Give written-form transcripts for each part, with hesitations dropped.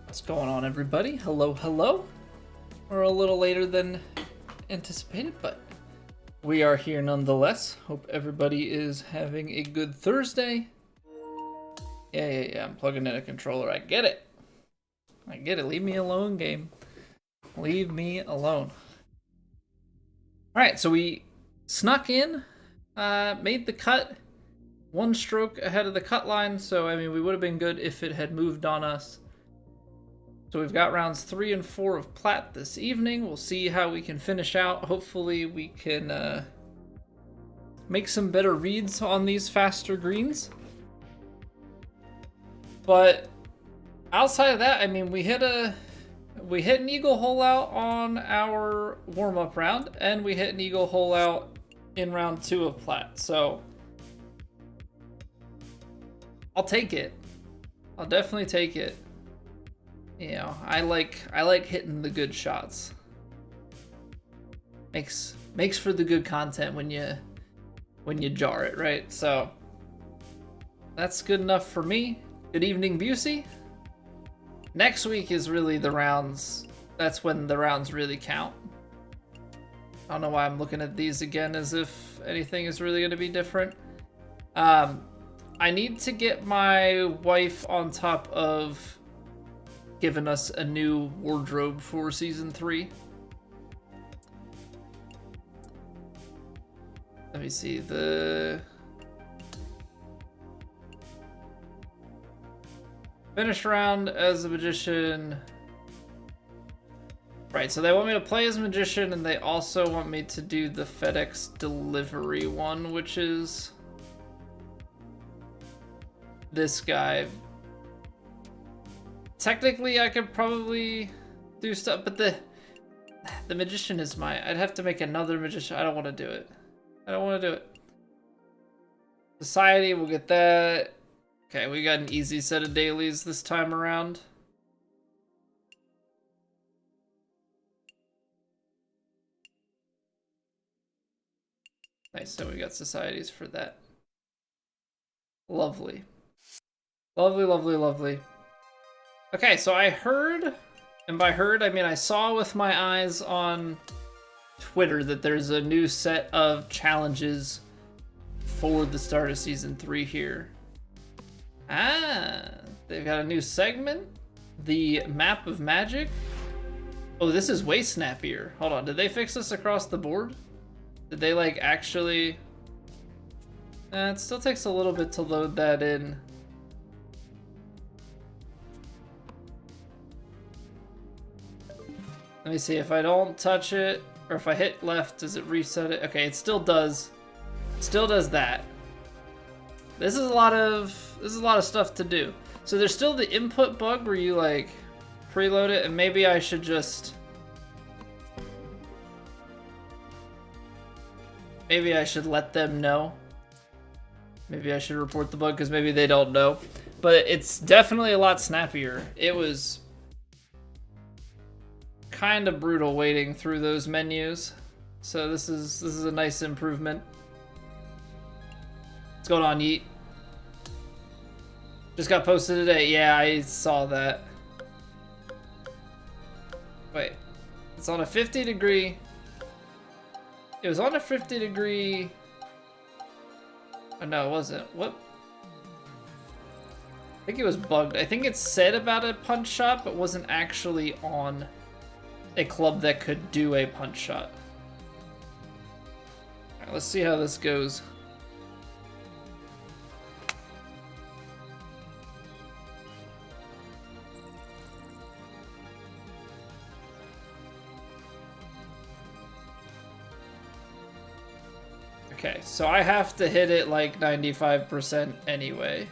What's going on, everybody? Hello, hello. We're a little later than anticipated, but we are here nonetheless. Hope everybody is having a good Thursday. Yeah, I'm plugging in a controller. I get it. Leave me alone, game. Leave me alone. Alright, so we snuck in, made the cut, one stroke ahead of the cut line, so I mean, we would have been good if it had moved on us. So we've got rounds 3 and 4 of Plat this evening. We'll see how we can finish out. Hopefully we can make some better reads on these faster greens. But outside of that, I mean, we hit an eagle hole out on our warm-up round, and we hit an eagle hole out in round 2 of Plat. So I'll take it. I'll definitely take it. You know, I like hitting the good shots. Makes for the good content when you jar it, right? So that's good enough for me. Good evening, Busey. Next week is really the rounds. That's when the rounds really count. I don't know why I'm looking at these again as if anything is really going to be different. I need to get my wife on top of giving us a new wardrobe for season 3. Let me see, the finished round as a magician. Right, so they want me to play as a magician, and they also want me to do the FedEx delivery one, which is this guy. Technically, I could probably do stuff, but the magician is I'd have to make another magician. I don't want to do it. I don't want to do it. Society, we'll get that. Okay, we got an easy set of dailies this time around. Nice, so we got societies for that. Lovely. Lovely, lovely, lovely. Okay, so I heard, and by heard, I mean I saw with my eyes on Twitter that there's a new set of challenges for the start of Season 3 here. They've got a new segment, the Map of Magic. Oh, this is way snappier. Hold on, did they fix this across the board? Did they, like, actually... it still takes a little bit to load that in. Let me see, if I don't touch it, or if I hit left, does it reset it? Okay, it still does. Still does that. This is a lot of stuff to do. So there's still the input bug where you like preload it, and maybe I should just let them know. Maybe I should report the bug because maybe they don't know. But it's definitely a lot snappier. It was kind of brutal waiting through those menus, so this is a nice improvement. What's going on, Yeet? Just got posted today. Yeah, I saw that. Wait, it's on a 50-degree. It was on a 50-degree. Oh no, it wasn't. What? I think it was bugged. I think it said about a punch shot, but wasn't actually on a club that could do a punch shot. All right, let's see how this goes. Okay, so I have to hit it like 95% anyway.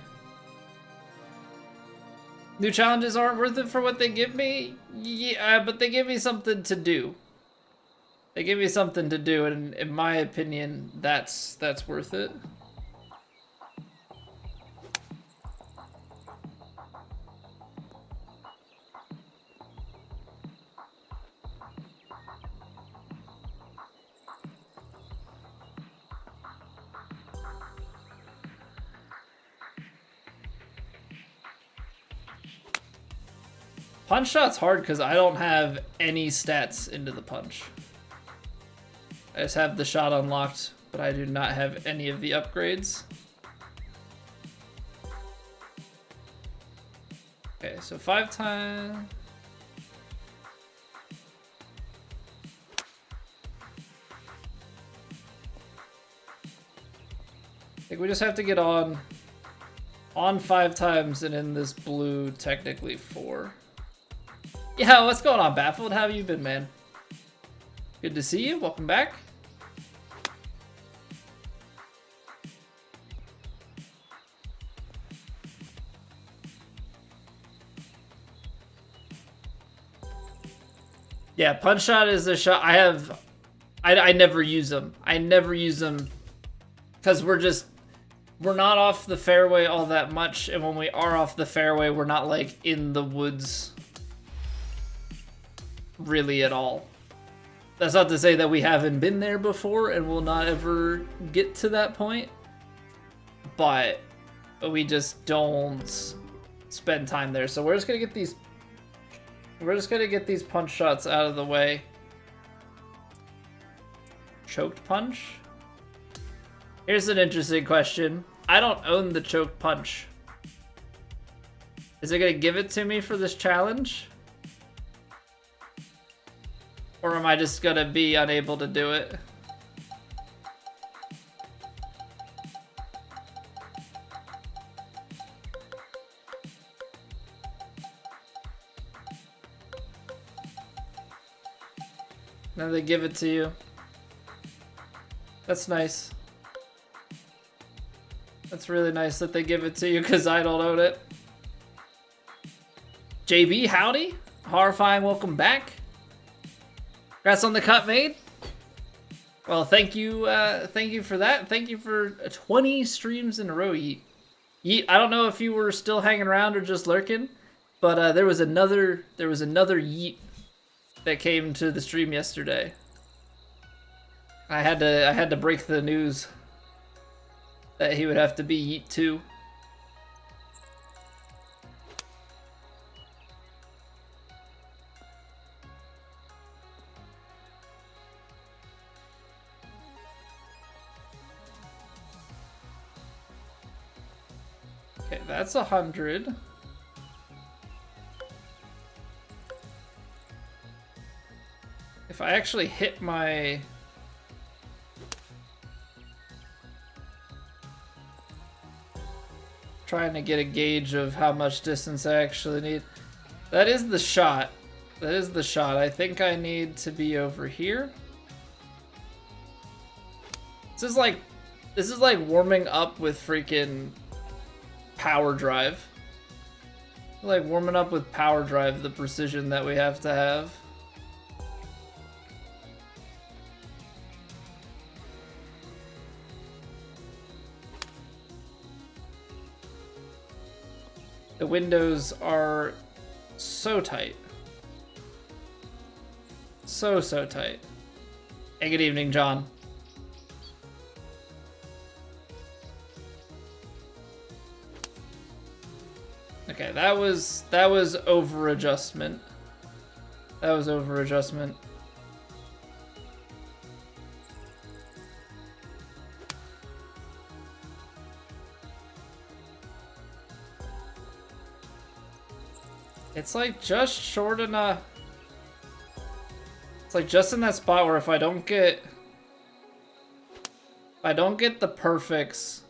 New challenges aren't worth it for what they give me? Yeah, but they give me something to do. They give me something to do, and in my opinion, that's worth it. Punch shot's hard because I don't have any stats into the punch. I just have the shot unlocked, but I do not have any of the upgrades. Okay, so 5 times. I think we just have to get on 5 times and in this blue technically 4. Yeah, what's going on, Baffled? How have you been, man? Good to see you. Welcome back. Yeah, punch shot is a shot I never use them. I never use them because we're not off the fairway all that much, and when we are off the fairway, we're not like in the woods really at all. That's not to say that we haven't been there before and will not ever get to that point, but we just don't spend time there. So we're just gonna get these punch shots out of the way. Choked punch? Here's an interesting question. I don't own the choked punch. Is it gonna give it to me for this challenge? Or am I just gonna be unable to do it? Now they give it to you. That's nice. That's really nice that they give it to you because I don't own it. JB, howdy. Horrifying, welcome back. Congrats on the cut made. Well, thank you for that. Thank you for 20 streams in a row, Yeet. Yeet, I don't know if you were still hanging around or just lurking, but there was another Yeet that came to the stream yesterday. I had to break the news that he would have to be Yeet 2. Okay, that's 100. If I actually hit my... Trying to get a gauge of how much distance I actually need. That is the shot. That is the shot. I think I need to be over here. This is like warming up with freaking power drive. Like warming up with power drive, the precision that we have to have. The windows are so tight. So tight. Hey, good evening, John. Okay, that was over adjustment. That was over adjustment. It's like just short enough. It's like just in that spot where if I don't get the perfects,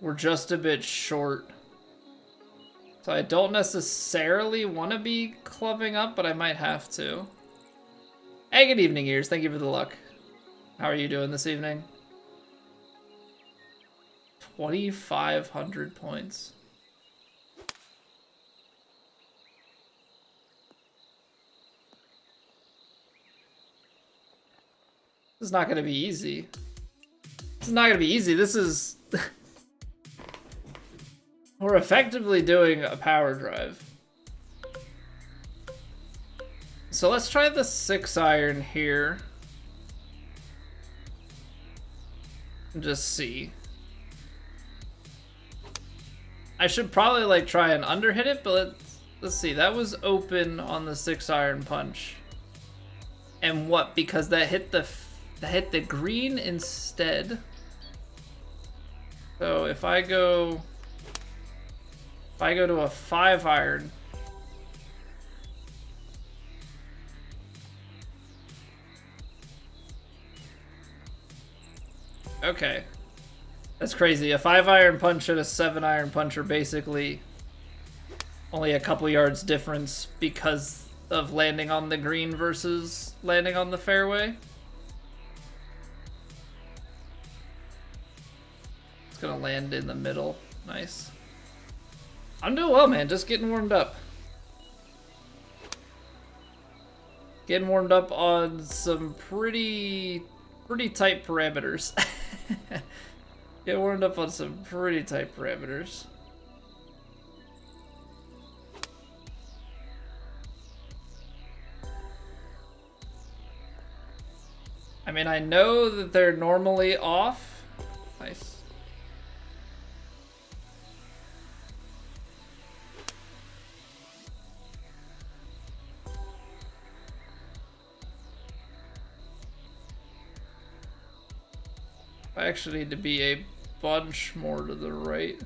we're just a bit short. So I don't necessarily want to be clubbing up, but I might have to. Hey, good evening, Ears. Thank you for the luck. How are you doing this evening? 2,500 points. This is not going to be easy. This is not going to be easy. This is... We're effectively doing a power drive. So let's try the 6-iron here. And just see. I should probably like try and underhit it, but let's see, that was open on the 6-iron punch. And what? Because that hit the green instead. So if I go to a 5-iron, okay, that's crazy. A 5-iron punch and a 7-iron punch are basically only a couple yards difference because of landing on the green versus landing on the fairway. It's gonna land in the middle. Nice. I'm doing well, man. Just getting warmed up. Getting warmed up on some pretty tight parameters. Getting warmed up on some pretty tight parameters. I mean, I know that they're normally off. Nice. I actually need to be a bunch more to the right.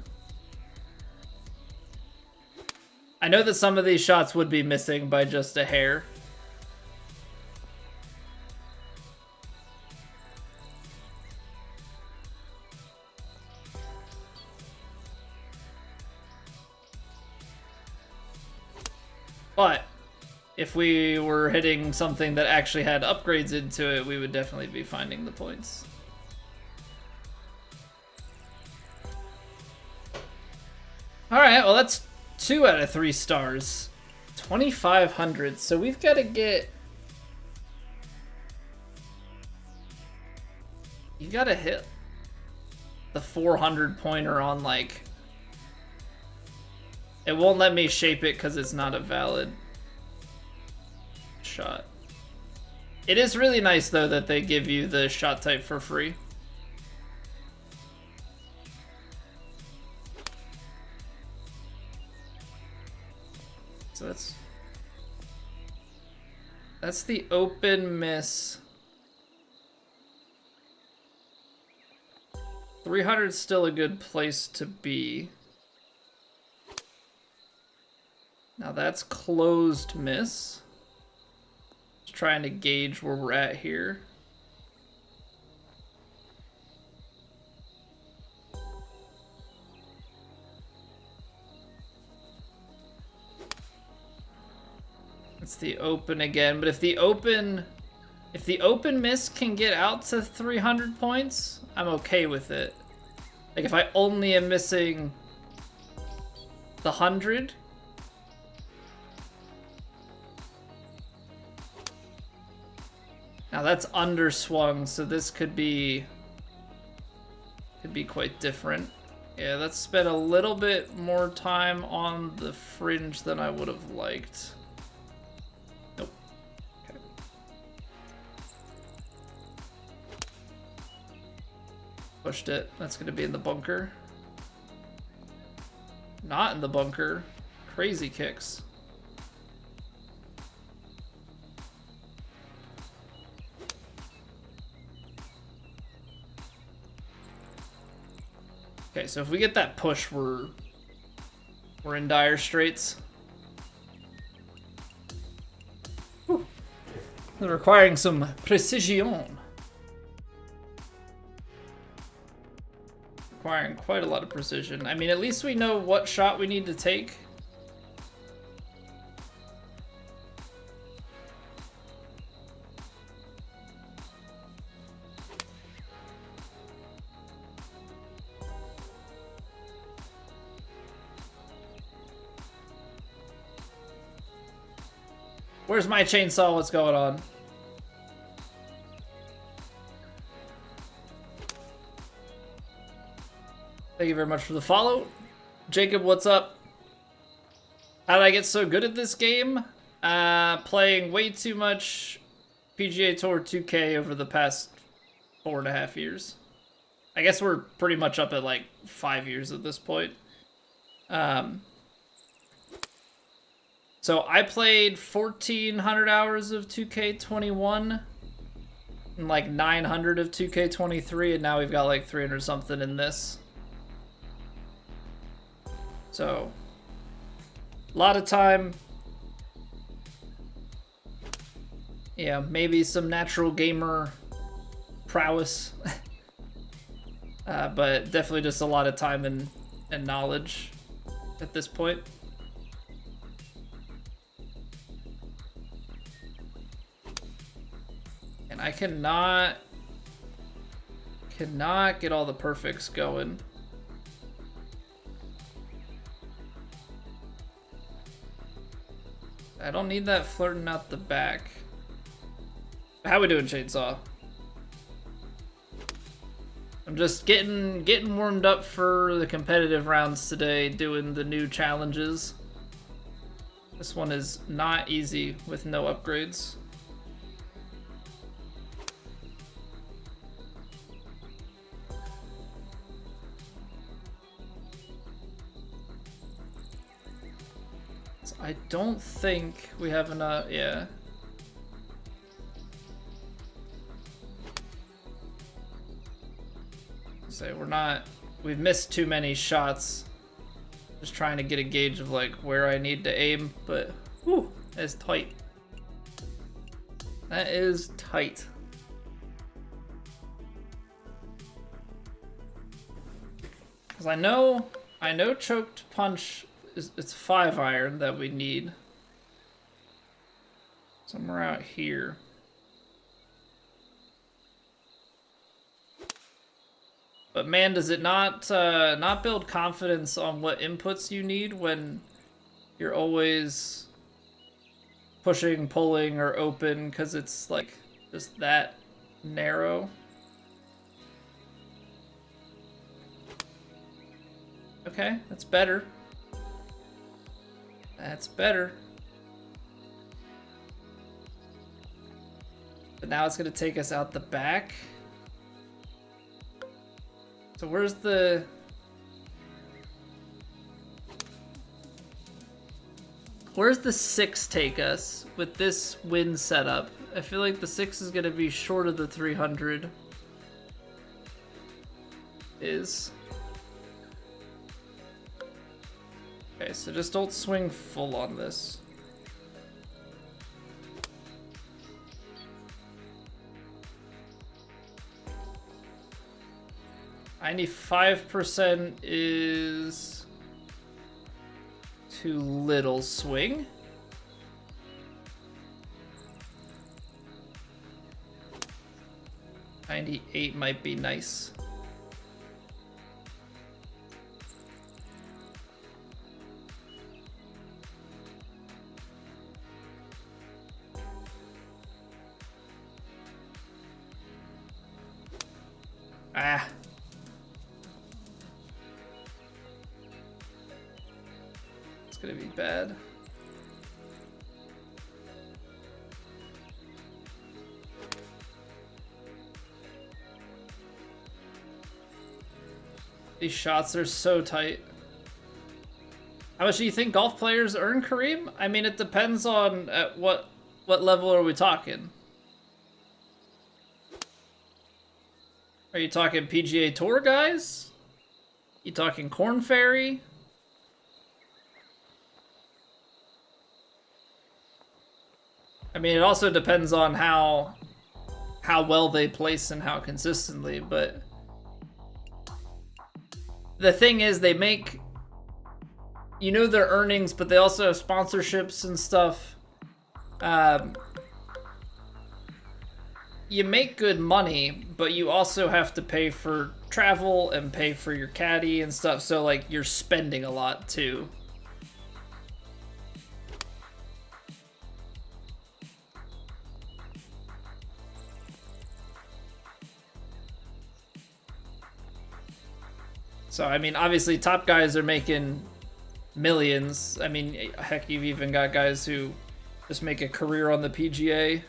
I know that some of these shots would be missing by just a hair. But if we were hitting something that actually had upgrades into it, we would definitely be finding the points. Alright, well that's 2 out of 3 stars. 2,500, so we've got to get... You gotta hit the 400 pointer on, like... It won't let me shape it because it's not a valid shot. It is really nice, though, that they give you the shot type for free. So that's the open miss. 300 is still a good place to be. Now that's closed miss. Just trying to gauge where we're at here. It's the open again, but if the open miss can get out to 300 points, I'm okay with it. Like if I only am missing the 100. Now that's underswung, so this could be quite different. Yeah, let's spend a little bit more time on the fringe than I would have liked. Nope. Okay. Pushed it. That's gonna be in the bunker. Not in the bunker. Crazy kicks. Okay, so if we get that push, we're in dire straits. Whew. They're requiring some precision. Requiring quite a lot of precision. I mean, at least we know what shot we need to take. Where's my chainsaw? What's going on? Thank you very much for the follow. Jacob, what's up? How did I get so good at this game? Playing way too much PGA Tour 2K over the past 4.5 years. I guess we're pretty much up at like 5 years at this point. So I played 1,400 hours of 2K21 and like 900 of 2K23, and now we've got like 300 something in this. So a lot of time. Yeah, maybe some natural gamer prowess. But definitely just a lot of time and knowledge at this point. And I cannot get all the perfects going. I don't need that flirting out the back. How we doing, Chainsaw? I'm just getting warmed up for the competitive rounds today, doing the new challenges. This one is not easy with no upgrades. So I don't think we have enough, yeah. So we've missed too many shots. Just trying to get a gauge of like where I need to aim, but whew, that's tight. That is tight. Cause I know choked punch it's 5-iron that we need. Somewhere out here. But man, does it not build confidence on what inputs you need when you're always pushing, pulling, or open, because it's like just that narrow. Okay, that's better. That's better. But now it's gonna take us out the back. So where's the... Where's the 6 take us with this wind setup? I feel like the 6 is gonna be short of the 300. Okay, so just don't swing full on this. I need 5% is too little swing. $98 might be nice. Ah. It's gonna be bad. These shots are so tight. How much do you think golf players earn, Kareem? I mean, it depends on at what level are we talking? Are you talking PGA Tour guys? You talking Corn Ferry? I mean, it also depends on how well they place and how consistently, but the thing is they make, you know, their earnings, but they also have sponsorships and stuff. You make good money, but you also have to pay for travel and pay for your caddy and stuff, so like you're spending a lot too. So I mean, obviously top guys are making millions. I mean, heck, you've even got guys who just make a career on the PGA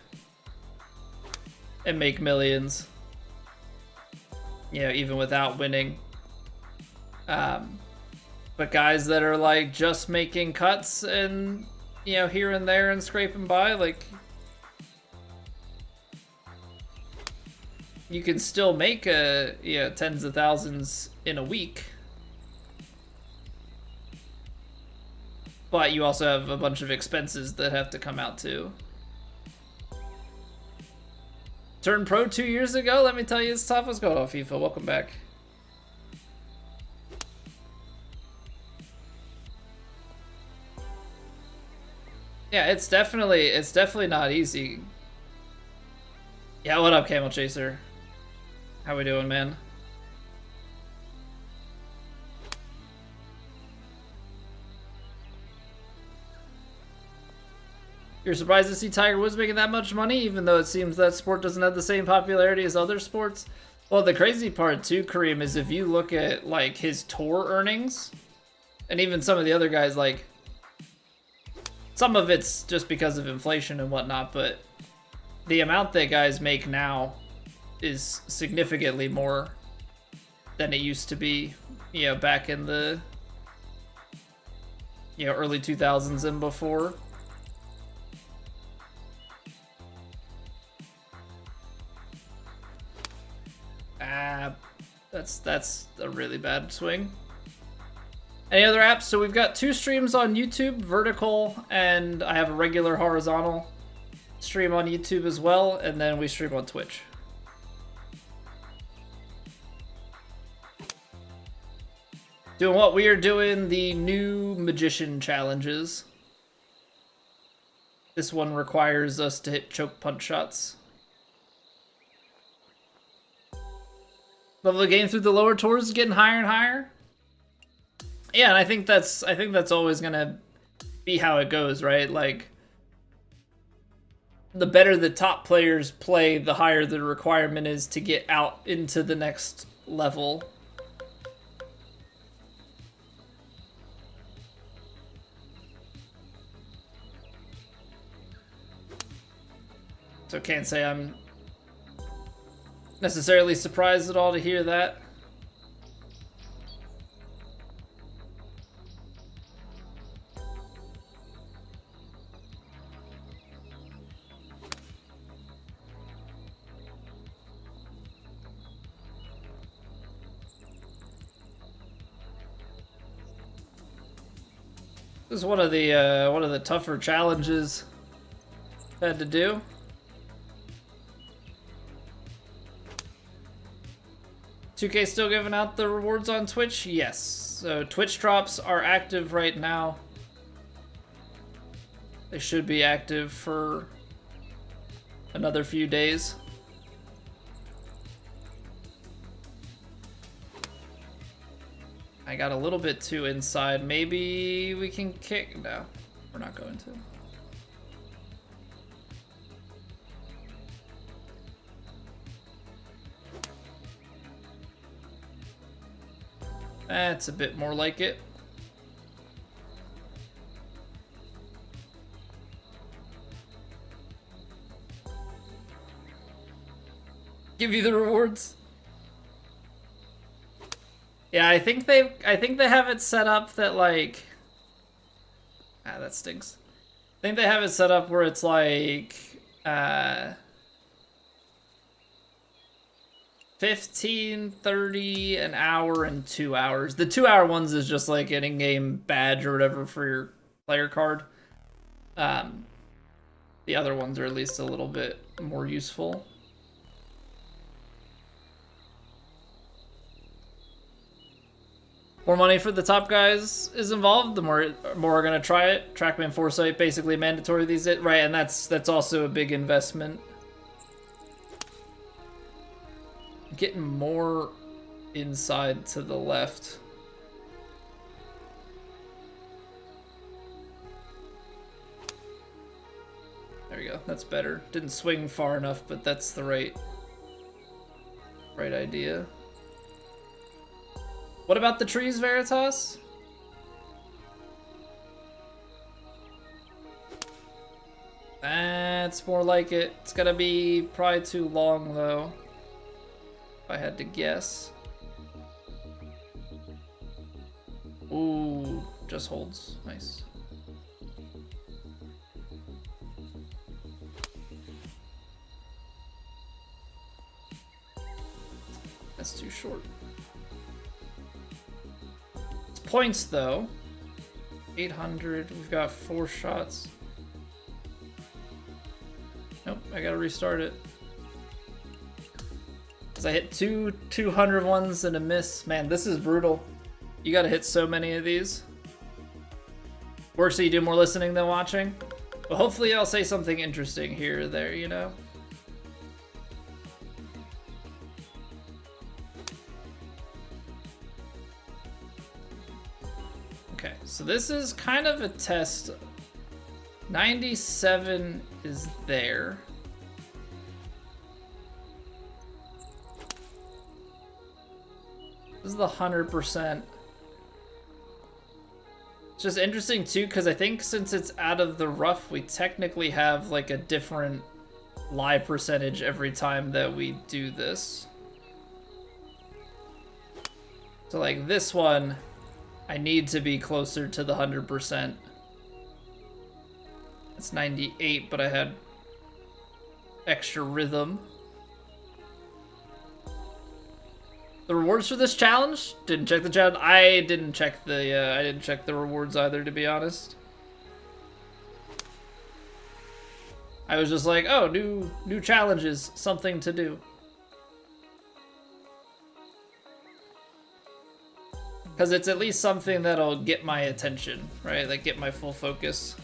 and make millions, you know, even without winning. But guys that are like just making cuts and you know, here and there and scraping by, like, you can still make tens of thousands in a week. But you also have a bunch of expenses that have to come out too. Turned pro 2 years ago. Let me tell you, it's tough. What's going on, FIFA? Welcome back. Yeah, it's definitely not easy. Yeah, what up, Camel Chaser? How we doing, man? You're surprised to see Tiger Woods making that much money, even though it seems that sport doesn't have the same popularity as other sports? Well, the crazy part too, Kareem, is if you look at like his tour earnings, and even some of the other guys, like some of it's just because of inflation and whatnot, but the amount that guys make now is significantly more than it used to be, you know, back in the, you know, early 2000s and before. That's a really bad swing. Any other apps? So we've got 2 streams on YouTube, vertical, and I have a regular horizontal stream on YouTube as well, and then we stream on Twitch. Doing what? We are doing the new magician challenges. This one requires us to hit choke punch shots. Level of the game through the lower tours is getting higher and higher. Yeah, and I think that's always gonna be how it goes, right? Like, the better the top players play, the higher the requirement is to get out into the next level. So can't say I'm necessarily surprised at all to hear that. This is one of the tougher challenges I had to do. $2K still giving out the rewards on Twitch? Yes. So Twitch drops are active right now. They should be active for another few days. I got a little bit too inside. Maybe we can kick. No, we're not going to. That's a bit more like it. Give you the rewards. Yeah, I think they have it set up that like that stinks. I think they have it set up where it's like 15, 30, an hour, and 2 hours. The 2 hour ones is just like an in-game badge or whatever for your player card. The other ones are at least a little bit more useful. More money for the top guys is involved, the more are gonna try it. Trackman Foresight basically mandatory these days, right? And that's also a big investment. Getting more inside to the left. There we go. That's better. Didn't swing far enough, but that's the right idea. What about the trees, Veritas? That's more like it. It's gonna be probably too long though, if I had to guess. Ooh, just holds. Nice. That's too short. It's points though. 800. We've got 4 shots. Nope, I gotta restart it. Cause I hit 200 ones and a miss. Man, this is brutal. You gotta hit so many of these. Works so you do more listening than watching. But hopefully I'll say something interesting here or there, you know? Okay, so this is kind of a test. 97 is there. This is the 100%. It's just interesting too, because I think since it's out of the rough, we technically have like a different lie percentage every time that we do this. So like this one, I need to be closer to the 100%. It's 98, but I had extra rhythm. The rewards for this challenge? Didn't check the challenge. I didn't check the rewards either, to be honest. I was just like, oh, new challenges, something to do. Because it's at least something that'll get my attention, right? Like get my full focus.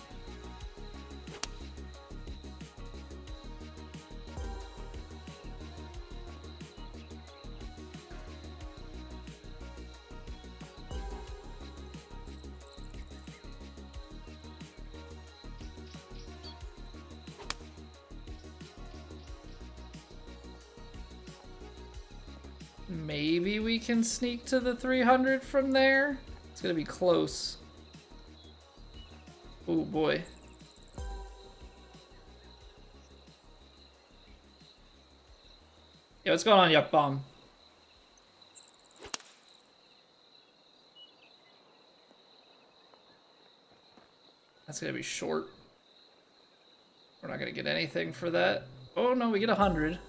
Maybe we can sneak to the 300 from there. It's gonna be close. Oh boy. Yeah, what's going on, Yuck Bomb? That's gonna be short. We're not gonna get anything for that. Oh no, we get 100.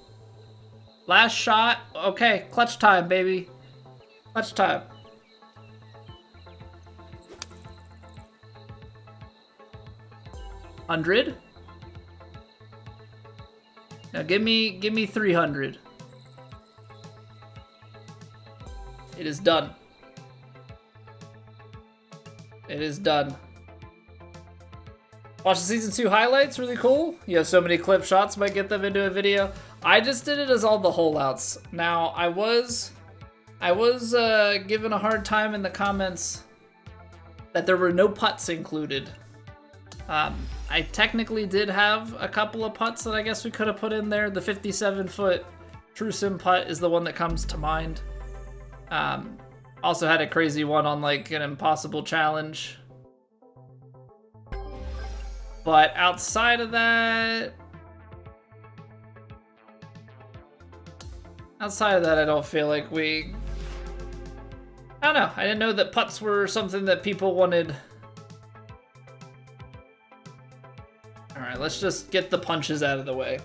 Last shot. Okay, clutch time, baby. Clutch time. $100. Now give me 300. It is done. It is done. Watch the season 2 highlights, really cool. You have so many clip shots, might get them into a video. I just did it as all the holeouts. Now, I was given a hard time in the comments that there were no putts included. I technically did have a couple of putts that I guess we could have put in there. The 57-foot True Sim putt is the one that comes to mind. Also had a crazy one on like an impossible challenge. But outside of that, I don't feel like I don't know. I didn't know that putts were something that people wanted. All right, let's just get the punches out of the way.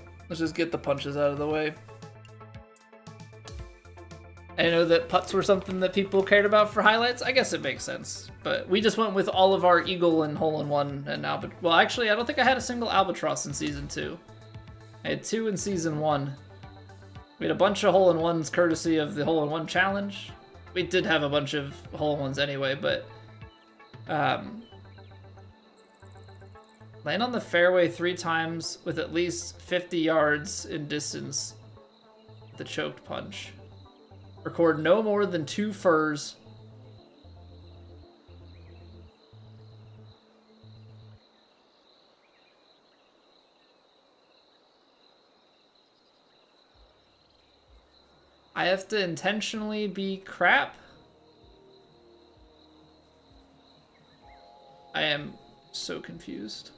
I know that putts were something that people cared about for highlights. I guess it makes sense. But we just went with all of our eagle and hole-in-one and albatross. Well, actually, I don't think I had a single albatross in Season 2. I had 2 in Season 1. We had a bunch of hole-in-ones courtesy of the hole-in-one challenge. We did have a bunch of hole-in-ones anyway, but... land on the fairway 3 times with at least 50 yards in distance. The choked punch. Record no more than 2 furs. I have to intentionally be crap. I am so confused.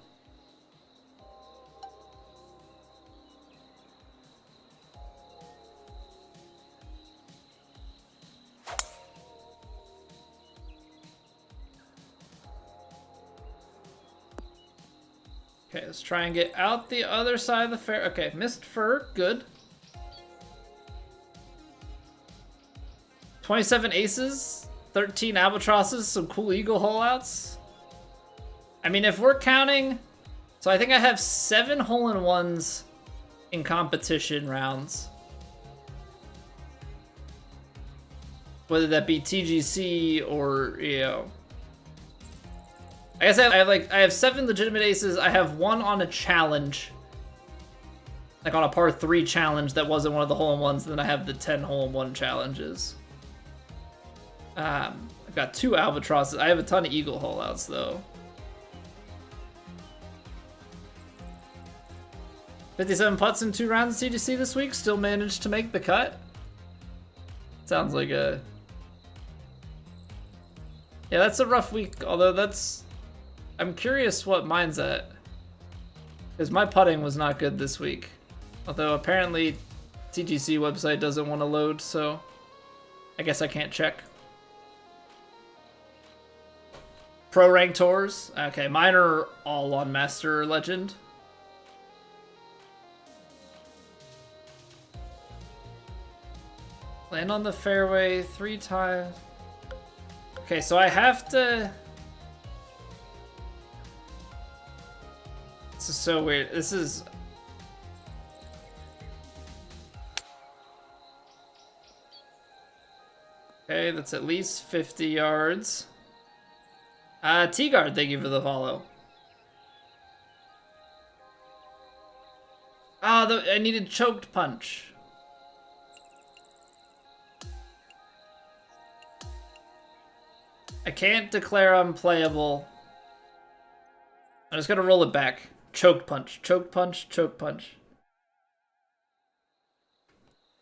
Okay, let's try and get out the other side of the fair. Okay, missed fur, good. 27 aces, 13 albatrosses, some cool eagle holeouts. I mean, if we're counting, so I think I have 7 hole-in-ones in competition rounds. Whether that be TGC or, you know, I guess I have 7 legitimate aces. I have 1 on a challenge, like on a par 3 challenge that wasn't one of the hole-in-ones. Then I have the 10 hole-in-one challenges. I've got 2 albatrosses. I have a ton of eagle holeouts though. 57 putts in 2 rounds of TGC this week. Still managed to make the cut. Sounds like a... Yeah, that's a rough week, although that's... I'm curious what mine's at. Because my putting was not good this week. Although apparently TGC website doesn't want to load, so I guess I can't check. Pro Rank Tours. Okay, mine are all on Master or Legend. Land on the fairway 3 times. Okay, so I have to... This is so weird. This is... Okay, that's at least 50 yards. T-Guard, thank you for the follow. I needed choked punch. I can't declare unplayable. I'm just gonna roll it back. Choked punch, choked punch, choked punch.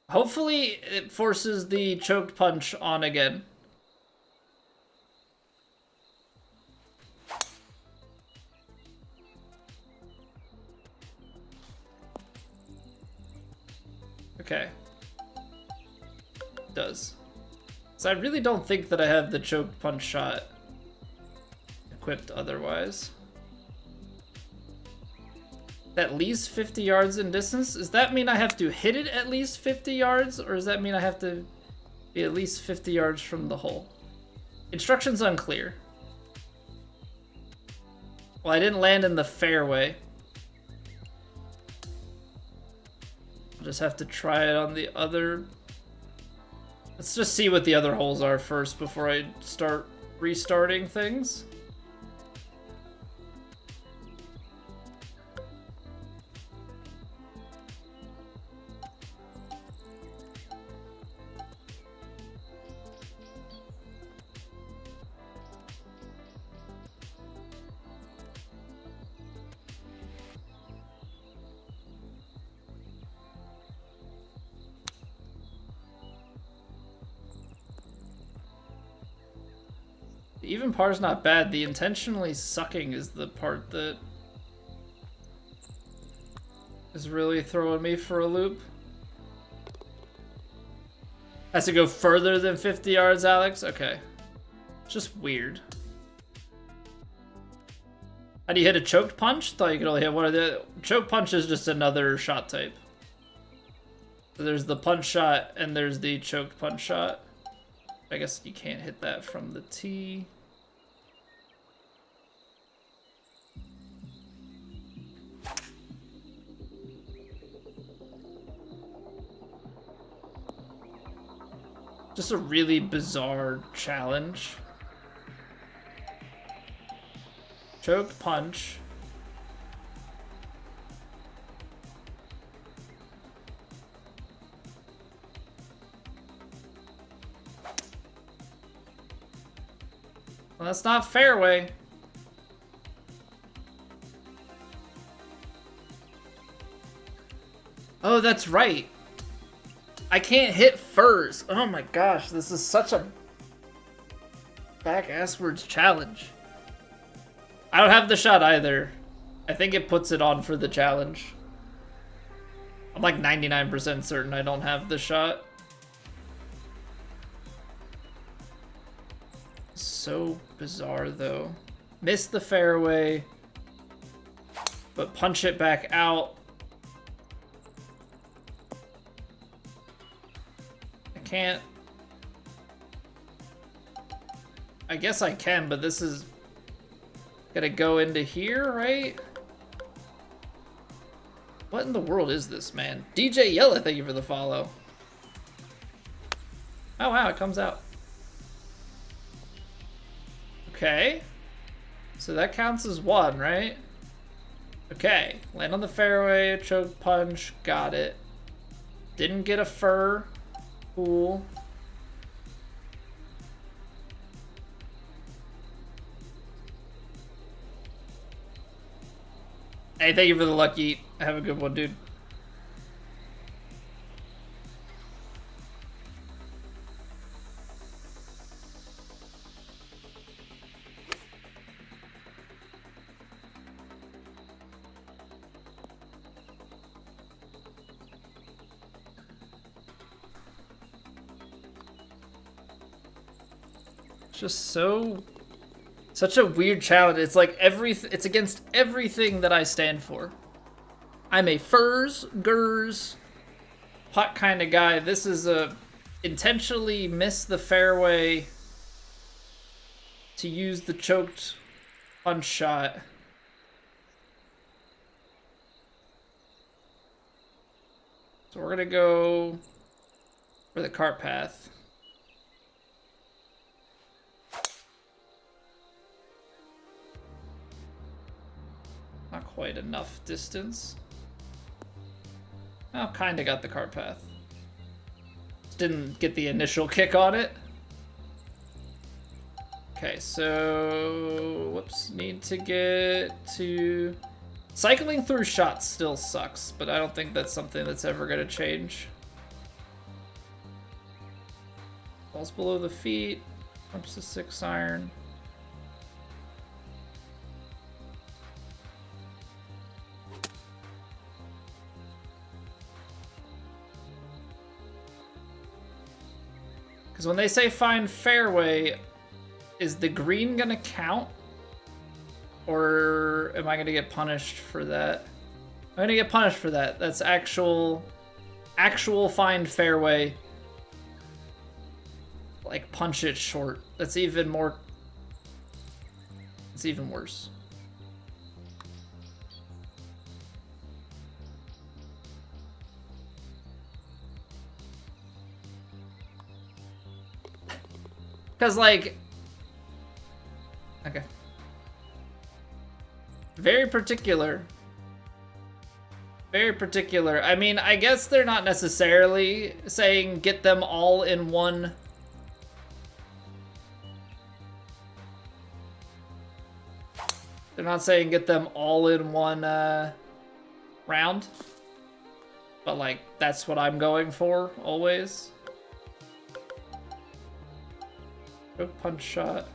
Hopefully it forces the choked punch on again. Okay. It does. So I really don't think that I have the choked punch shot equipped otherwise. At least 50 yards in distance? Does that mean I have to hit it at least 50 yards? Or does that mean I have to be at least 50 yards from the hole? Instructions unclear. Well, I didn't land in the fairway. I'll just have to try it on the other... Let's just see what the other holes are first before I start restarting things. The even par's not bad. The intentionally sucking is the part that is really throwing me for a loop. Has to go further than 50 yards, Alex? Okay. It's just weird. How do you hit a choked punch? Thought you could only hit one of the... Choke punch is just another shot type. So there's the punch shot and there's the choked punch shot. I guess you can't hit that from the tee. Just a really bizarre challenge. Choked punch. Well, that's not fairway. Oh, that's right. I can't hit furs. Oh my gosh, this is such a back-asswards challenge. I don't have the shot either. I think it puts it on for the challenge. I'm like 99% certain I don't have the shot. So bizarre though. Miss the fairway, but punch it back out. I can't. I guess I can, but this is gonna go into here, right? What in the world is this, man? DJ Yella, thank you for the follow. Oh wow, it comes out. Okay. So that counts as one, right? Okay. Land on the fairway, choke punch, got it. Didn't get a fur. Cool. Hey, thank you for the lucky. Have a good one, dude. Just such a weird challenge. It's like it's against everything that I stand for. I'm a furs, gurs, putt kind of guy. This is a intentionally miss the fairway to use the choked punch shot. So we're gonna go for the cart path. Not quite enough distance. Oh, kinda got the cart path. Just didn't get the initial kick on it. Okay, so whoops, need to get to cycling through shots still sucks, but I don't think that's something that's ever gonna change. Balls below the feet, pumps to 6-iron. Because when they say find fairway, is the green gonna count? Or am I gonna get punished for that? I'm gonna get punished for that. That's actual find fairway. Like punch it short. That's even more. It's even worse. Because, like, okay. Very particular. Very particular. I mean, I guess they're not necessarily saying get them all in one. They're not saying get them all in one round. But, like, that's what I'm going for, always. Choke punch shot.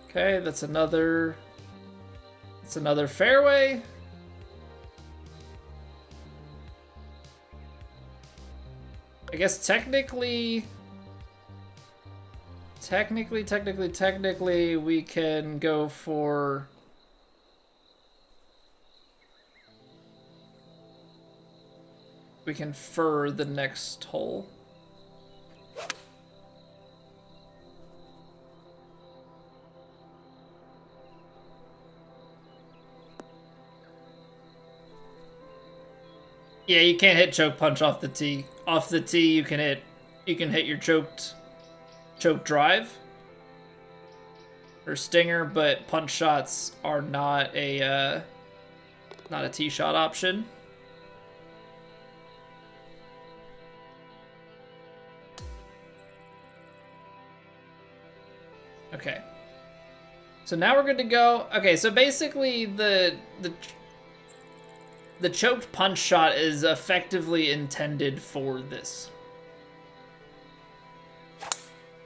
Okay, that's another fairway. I guess technically we can go for we can fur the next hole. Yeah, you can't hit choke punch off the tee. Off the tee, you can hit your choke drive or stinger, but punch shots are not a tee shot option. Okay. So now we're good to go. Okay, so basically the choked punch shot is effectively intended for this.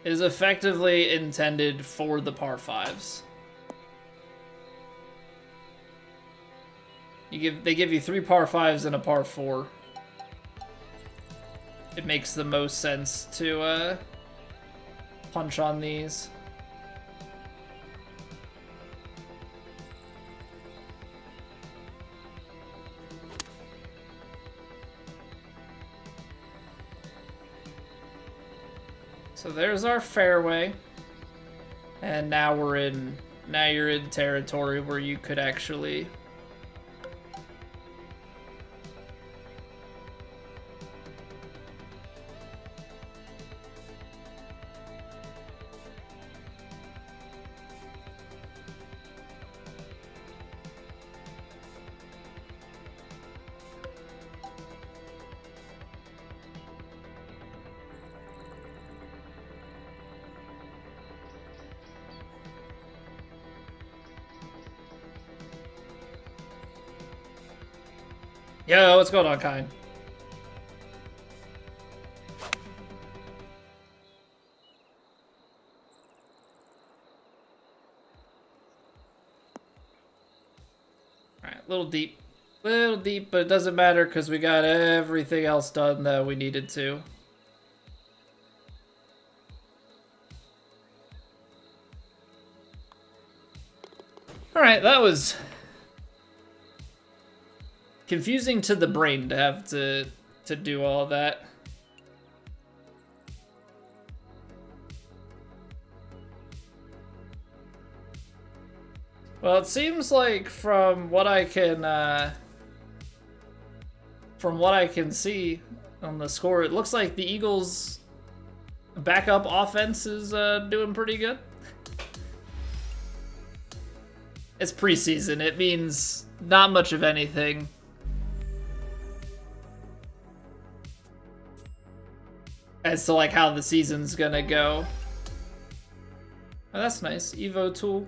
It is effectively intended for the par 5s. They give you 3 par 5s and a par 4. It makes the most sense to punch on these. So there's our fairway. And now we're in, now you're in territory where you could actually Yo, what's going on, Kine? Alright, a little deep. Little deep, but it doesn't matter because we got everything else done that we needed to. Alright, that was confusing to the brain to have to do all that. Well, it seems like from what I can see on the score, it looks like the Eagles' backup offense is doing pretty good. It's preseason. It means not much of anything. As to like how the season's gonna go. Oh, that's nice. Evo tool.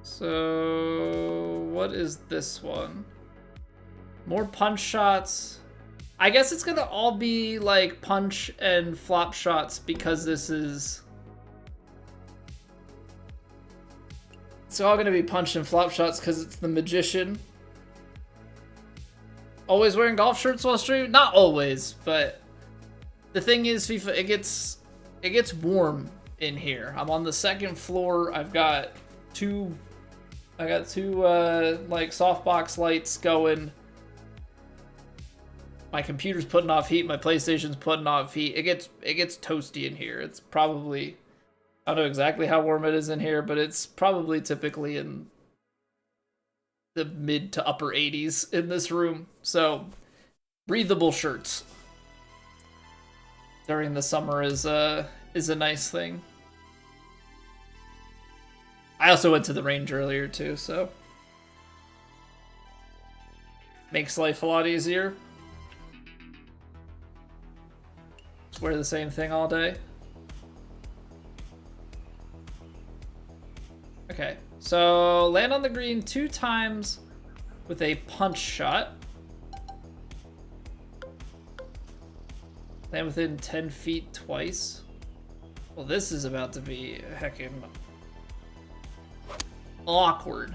So what is this one? More punch shots. I guess it's gonna all be like punch and flop shots because this is... It's all gonna be punch and flop shots because it's the magician. Always wearing golf shirts while streaming? Not always, but the thing is, FIFA, it gets warm in here. I'm on the second floor. I've got two like softbox lights going. My computer's putting off heat. My PlayStation's putting off heat. It gets toasty in here. It's probably, I don't know exactly how warm it is in here, but it's probably typically in the mid to upper 80s in this room. So breathable shirts during the summer is a nice thing. I also went to the range earlier too, so makes life a lot easier. Just wear the same thing all day. Okay, so land on the green 2 times with a punch shot. Land within 10 feet twice. Well, this is about to be heckin' awkward.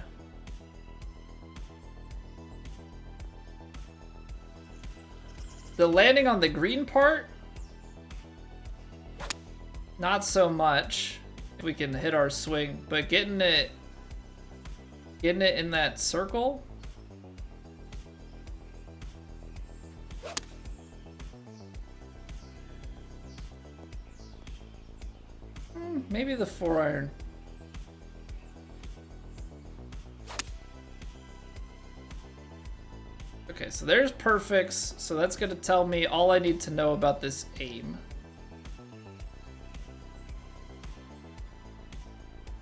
The landing on the green part, not so much. We can hit our swing, but getting it in that circle. Maybe the 4-iron. Okay, so there's perfects. So that's gonna tell me all I need to know about this aim.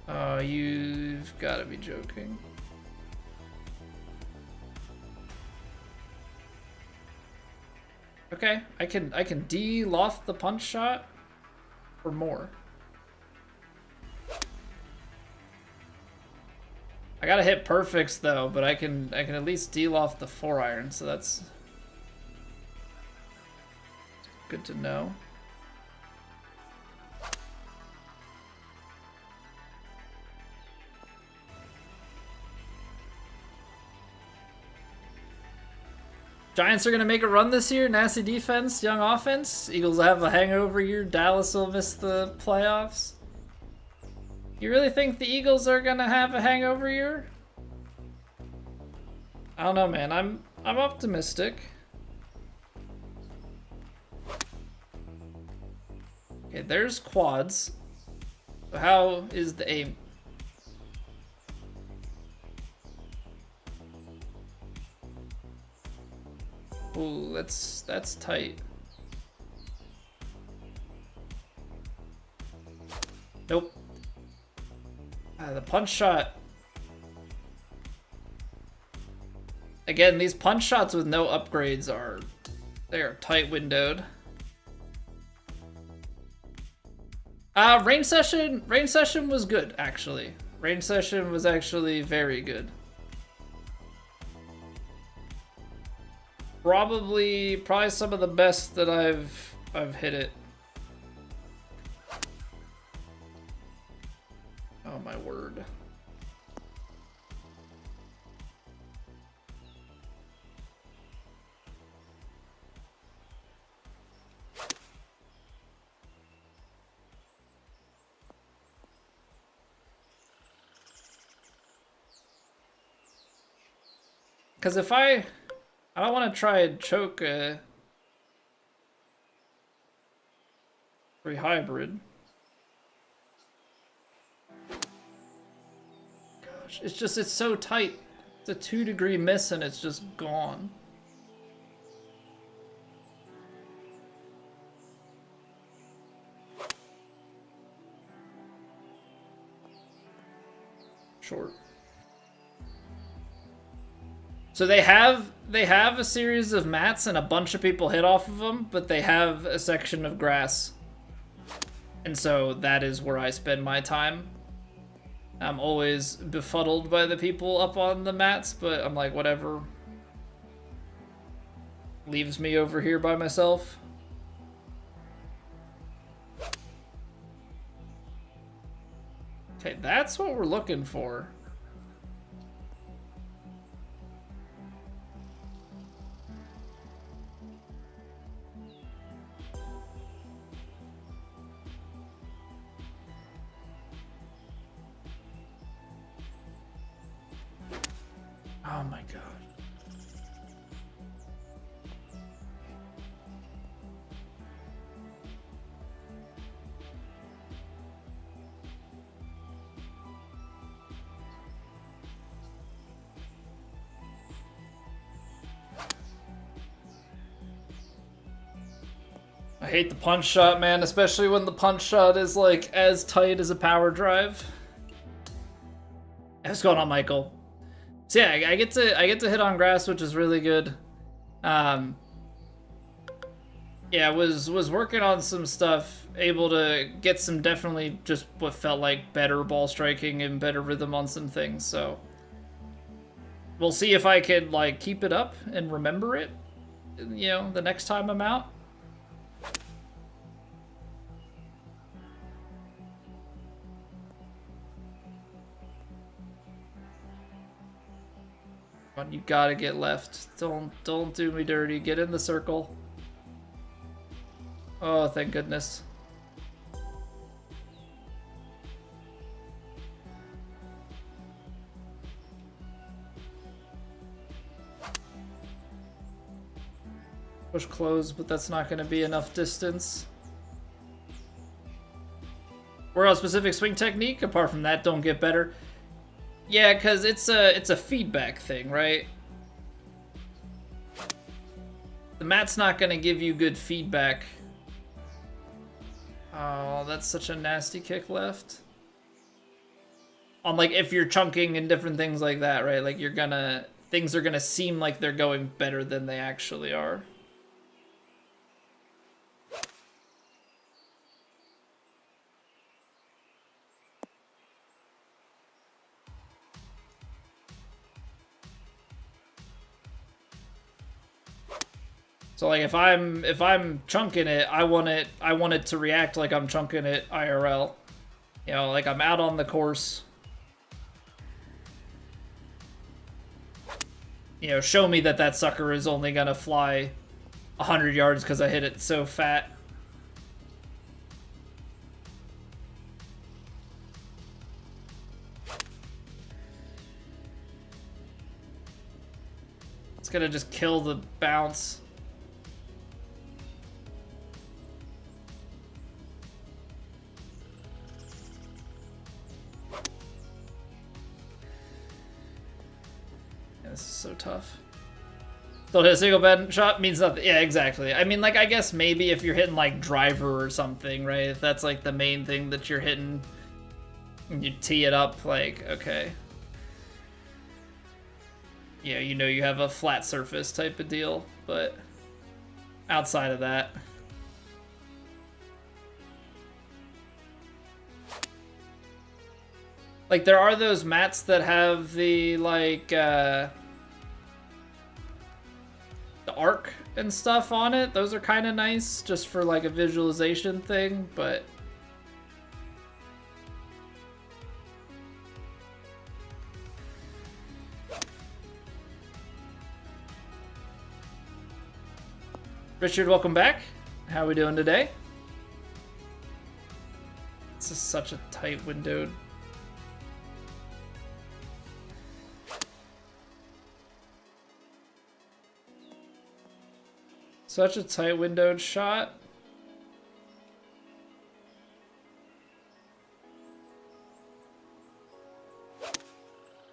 Oh, you've got to be joking. Okay, I can de-loft the punch shot or more. I gotta hit perfects though, but I can at least de-loft the 4-iron, so that's good to know. Giants are going to make a run this year. Nasty defense, young offense. Eagles will have a hangover year. Dallas will miss the playoffs. You really think the Eagles are going to have a hangover year? I don't know, man. I'm optimistic. Okay, there's quads. So how is the aim? Ooh, that's tight. Nope. The punch shot. Again, these punch shots with no upgrades they are tight windowed. Rain session was good, actually. Rain session was actually very good. Probably some of the best that I've hit it. Oh my word. Because if I don't want to try and choke a free hybrid. Gosh, it's so tight. It's a 2-degree miss and it's just gone. Short. So they have a series of mats and a bunch of people hit off of them, but they have a section of grass. And so that is where I spend my time. I'm always befuddled by the people up on the mats, but I'm like, whatever. Leaves me over here by myself. Okay, that's what we're looking for. Oh my god. I hate the punch shot, man, especially when the punch shot is like as tight as a power drive. What's going on, Michael? So yeah, I get to hit on grass, which is really good. Yeah, was working on some stuff, able to get some definitely just what felt like better ball striking and better rhythm on some things. So we'll see if I can like keep it up and remember it, you know, the next time I'm out. You gotta get left. Don't do me dirty. Get in the circle. Oh, thank goodness. Push close, but that's not gonna be enough distance. We're on specific swing technique. Apart from that, don't get better. Yeah, because it's a feedback thing, right? The mat's not going to give you good feedback. Oh, that's such a nasty kick left. On like if you're chunking and different things like that, right? Like things are gonna seem like they're going better than they actually are. So like if I'm chunking it, I want it to react like I'm chunking it IRL. You know, like I'm out on the course. You know, show me that that sucker is only gonna fly 100 yards because I hit it so fat. It's gonna just kill the bounce. tough. Still hit a single bad shot means nothing. Yeah, exactly. I mean, like, I guess maybe if you're hitting, like, driver or something, right? If that's, like, the main thing that you're hitting, and you tee it up, like, okay. Yeah, you know you have a flat surface type of deal, but outside of that. Like, there are those mats that have the, like, the arc and stuff on it. Those are kind of nice, just for, like, a visualization thing, but... Richard, welcome back. How are we doing today? This is such a tight windowed. Such a tight windowed shot.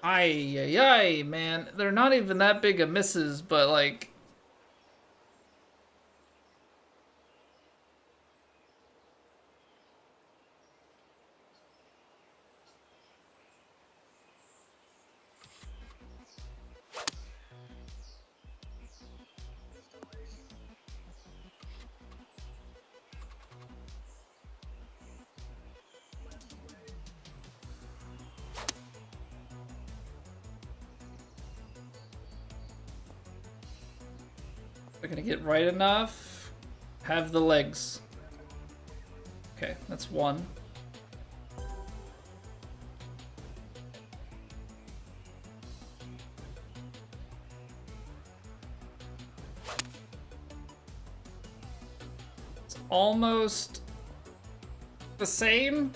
Ay, ay, ay, man. They're not even that big of misses, but like... They're gonna get right enough. Have the legs. Okay, that's one. It's almost the same.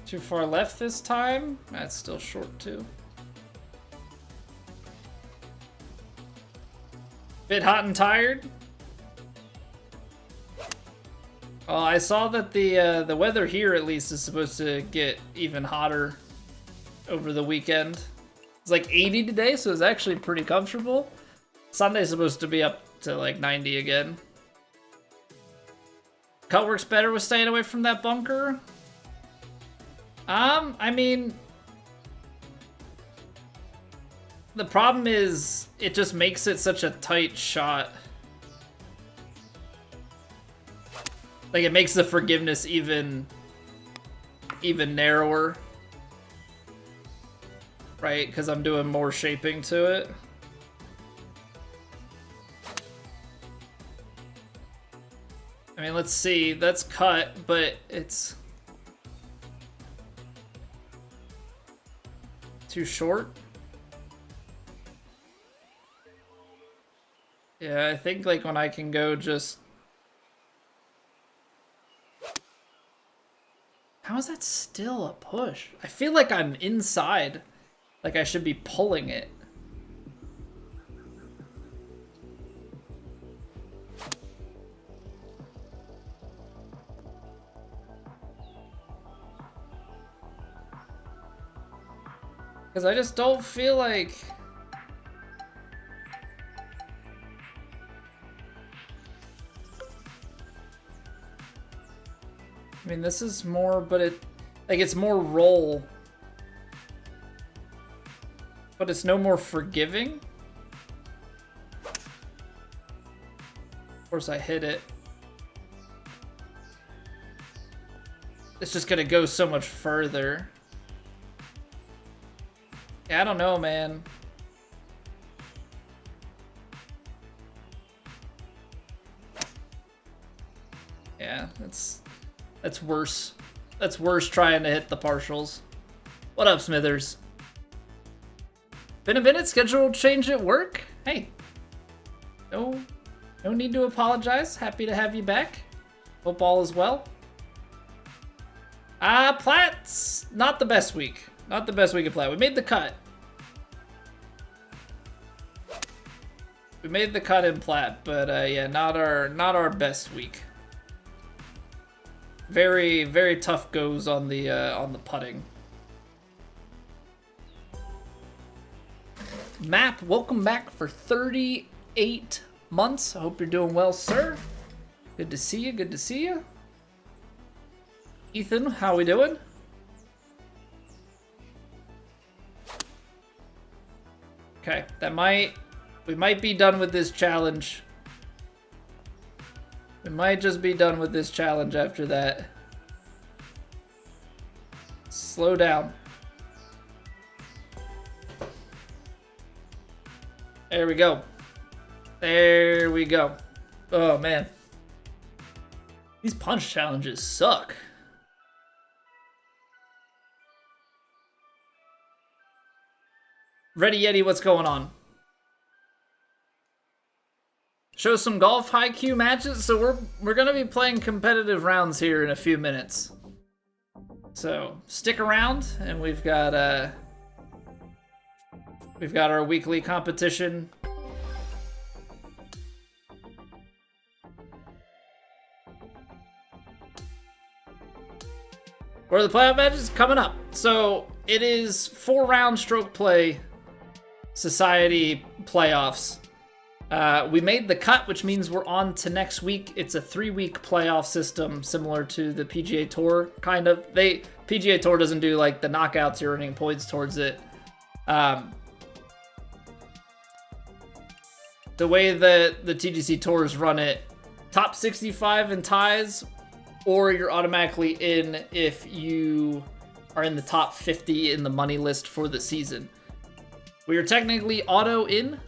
Too far left this time. That's still short too. Bit hot and tired. Oh, I saw that the weather here at least is supposed to get even hotter over the weekend. It's like 80 today, so it's actually pretty comfortable. Sunday's supposed to be up to like 90 again. Cut works better with staying away from that bunker. I mean, the problem is, it just makes it such a tight shot. Like, it makes the forgiveness even narrower. Right? Because I'm doing more shaping to it. I mean, let's see. That's cut, but it's too short. Yeah, I think like when I can go just... How is that still a push? I feel like I'm inside. Like I should be pulling it. Because I just don't feel like... I mean, this is more, but it's more roll. But it's no more forgiving. Of course, I hit it. It's just gonna go so much further. Yeah, I don't know, man. Yeah, that's worse. That's worse trying to hit the partials. What up, Smithers? Been a minute, schedule change at work? Hey. No need to apologize. Happy to have you back. Hope all is well. Platt's not the best week. Not the best week of Platt. We made the cut. We made the cut in Platt, but yeah, not our best week. Very, very tough goes on the putting. Map, welcome back for 38 months. I hope you're doing well, sir. Good to see you, good to see you. Ethan, how we doing? Okay, we might be done with this challenge. We might just be done with this challenge after that. Slow down. There we go. There we go. Oh, man. These punch challenges suck. Ready Yeti, what's going on? Show some golf high-Q matches. So we're gonna be playing competitive rounds here in a few minutes. So stick around, and we've got our weekly competition. Where are the playoff matches coming up? So it is 4-round stroke play society playoffs. We made the cut, which means we're on to next week. It's a 3-week playoff system, similar to the PGA Tour, kind of. PGA Tour doesn't do like the knockouts, you're earning points towards it. The way that the TGC Tours run it, top 65 in ties, or you're automatically in if you are in the top 50 in the money list for the season. We are technically auto in,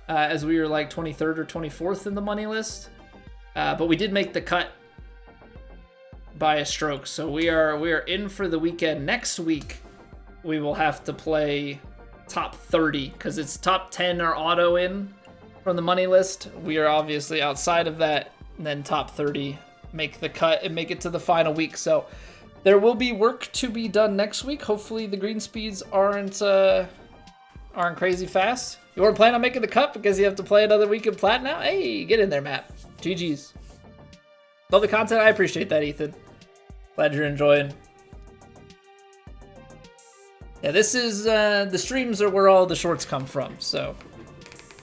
as we were like 23rd or 24th in the money list, but we did make the cut by a stroke, so we are in for the weekend. Next week we will have to play top 30 because it's top 10 are auto in from the money list. We are obviously outside of that, and then top 30 make the cut and make it to the final week. So there will be work to be done next week. Hopefully the green speeds aren't crazy fast. You weren't planning on making the cut because you have to play another week in plat now? Hey, get in there, Matt. GG's. Love the content. I appreciate that, Ethan. Glad you're enjoying. Yeah, this is the streams are where all the shorts come from. So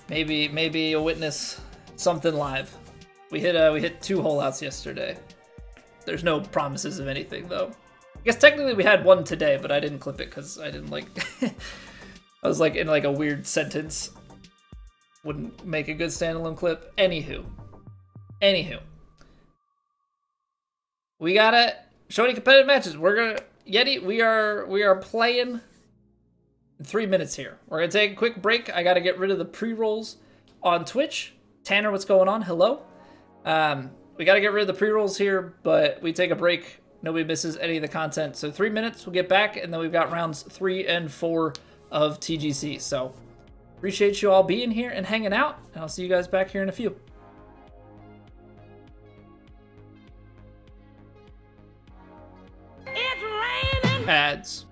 maybe you'll witness something live. We hit 2 hole outs yesterday. There's no promises of anything though. I guess technically we had 1 today, but I didn't clip it because I didn't like. I was like in like a weird sentence. Wouldn't make a good standalone clip. Anywho. We gotta show any competitive matches. We're gonna Yeti, we are playing in 3 minutes here. We're gonna take a quick break. I gotta get rid of the pre-rolls on Twitch. Tanner, what's going on? Hello. We gotta get rid of the pre-rolls here, but we take a break. Nobody misses any of the content. So 3 minutes, we'll get back, and then we've got rounds 3 and 4 of TGC. So appreciate you all being here and hanging out, and I'll see you guys back here in a few. It's raining. Ads.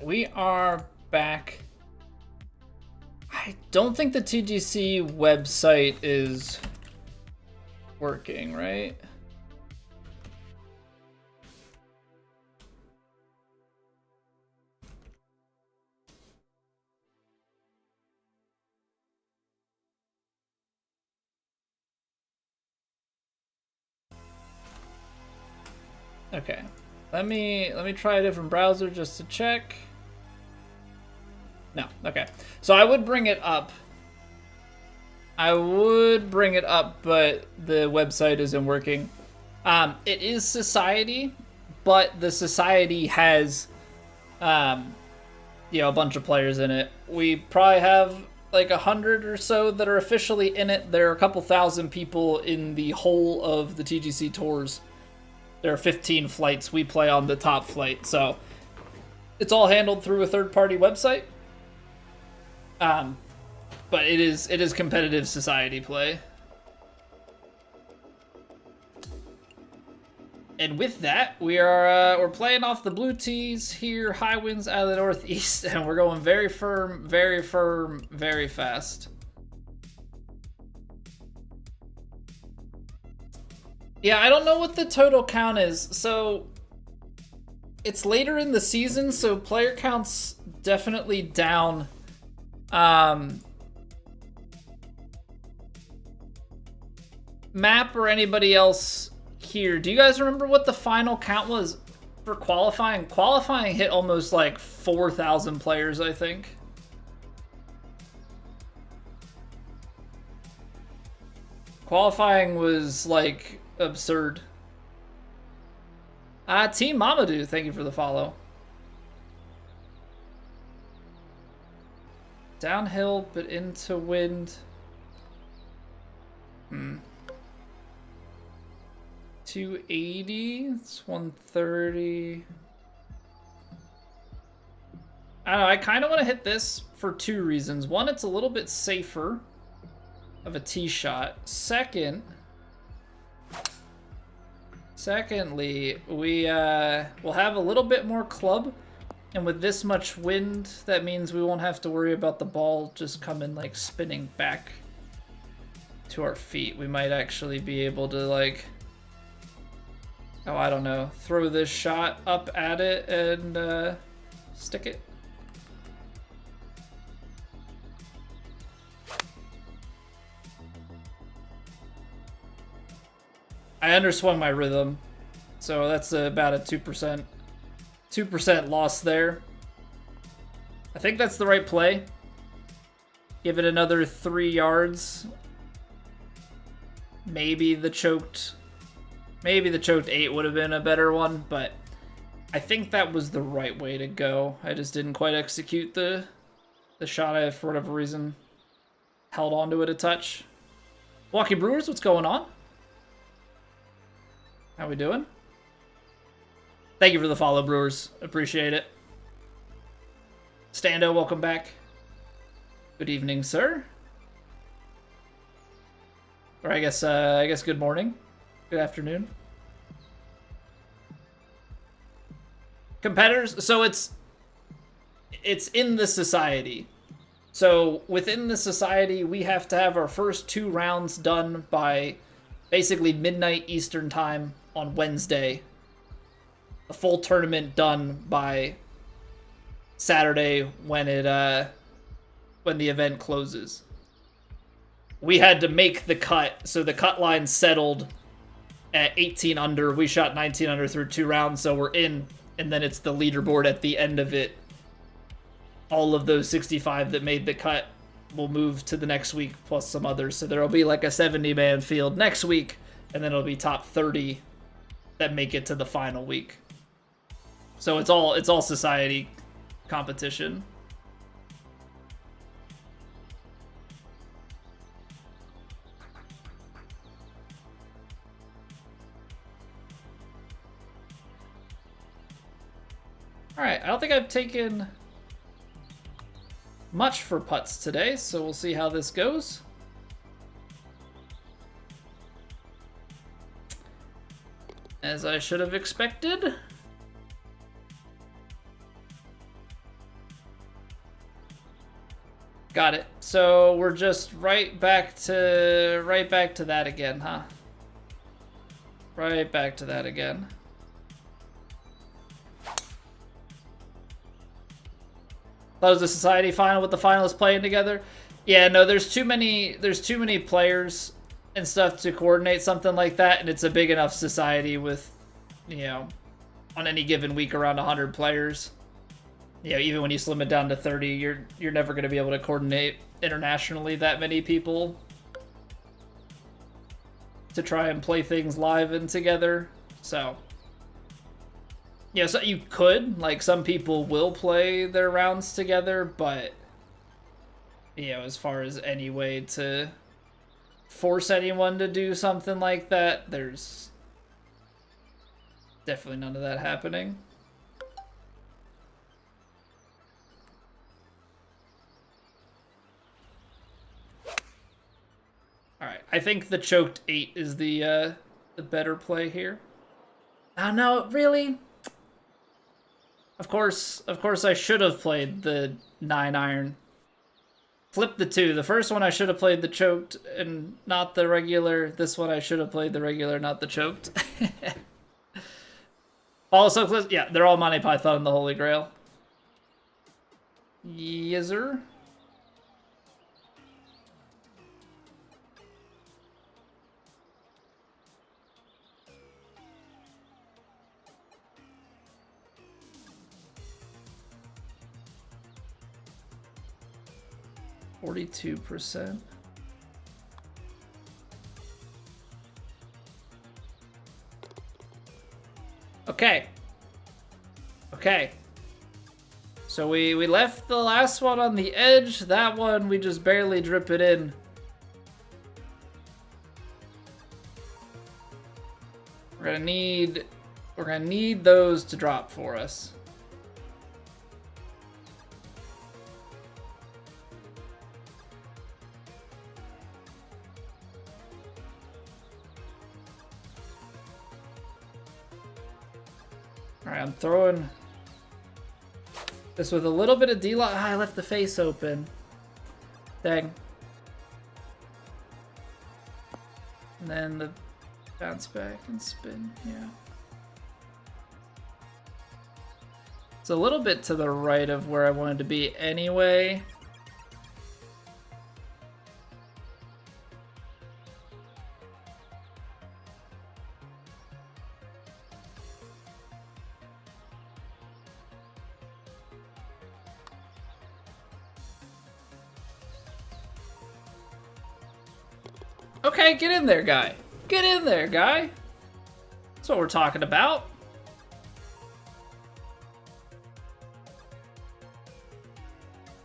we are back. I don't think the TGC website is working, right? Okay. Let me try a different browser just to check. No, okay. So I would bring it up. But the website isn't working. It is Society, but the Society has, a bunch of players in it. We probably have like 100 or so that are officially in it. There are a couple thousand people in the whole of the TGC Tours. There are 15 flights. We play on the top flight, so it's all handled through a third-party website. But it is competitive Society play. And with that, we're playing off the blue tees here, high winds out of the northeast, and we're going very firm, very fast. Yeah, I don't know what the total count is. So it's later in the season, so player count's definitely down. Map or anybody else here, do you guys remember what the final count was for qualifying? Qualifying hit almost like 4,000 players, I think. Qualifying was like absurd. Team Mamadou, thank you for the follow. Downhill, but into wind. 280, it's 130. I don't know, I kind of want to hit this for two reasons. One, it's a little bit safer of a tee shot. Secondly, we will have a little bit more club, and with this much wind, that means we won't have to worry about the ball just coming like spinning back to our feet. We might actually be able to like, oh, I don't know, throw this shot up at it and stick it. I underswung my rhythm, so that's about a 2% loss there. I think that's the right play. Give it another 3 yards. Maybe the choked 8 would have been a better one, but I think that was the right way to go. I just didn't quite execute the shot. I, for whatever reason, held onto it a touch. Milwaukee Brewers, what's going on? How we doing? Thank you for the follow, Brewers. Appreciate it. Stando, welcome back. Good evening, sir. Or I guess good morning. Good afternoon. Competitors, so it's in the Society. So within the Society, we have to have our first 2 rounds done by basically midnight Eastern time on Wednesday. A full tournament done by Saturday when the event closes. We had to make the cut, so the cut line settled at 18 under. We shot 19 under through 2 rounds, so we're in, and then it's the leaderboard at the end of it. All of those 65 that made the cut will move to the next week, plus some others. So there'll be like a 70-man field next week, and then it'll be top 30 that make it to the final week. So it's all Society competition. Alright, I don't think I've taken much for putts today, so we'll see how this goes. As I should have expected. Got it. So we're just right back to that again, huh? Right back to that again. That was the society final with the finalists playing together. Yeah, no, there's too many players and stuff to coordinate something like that, and it's a big enough society with, you know, on any given week around 100 players. You know, even when you slim it down to 30, you're never going to be able to coordinate internationally that many people to try and play things live and together. So, yeah, so you could, like, some people will play their rounds together, but, you know, as far as any way to force anyone to do something like that, there's definitely none of that happening. Alright, I think the choked 8 is the better play here. Oh, no, really? Of course I should have played the 9-iron. Flip the 2. The first one I should have played the choked and not the regular. This one I should have played the regular, not the choked. Also, yeah, they're all Monty Python and the Holy Grail. Yes, sir. %. Okay. Okay. So we left the last one on the edge. That one, we just barely drip it in. We're gonna need those to drop for us. Alright, I'm throwing this with a little bit of D-lock. Ah, I left the face open. Dang. And then the bounce back and spin, yeah. It's a little bit to the right of where I wanted to be anyway. Okay, get in there, guy. Get in there, guy. That's what we're talking about.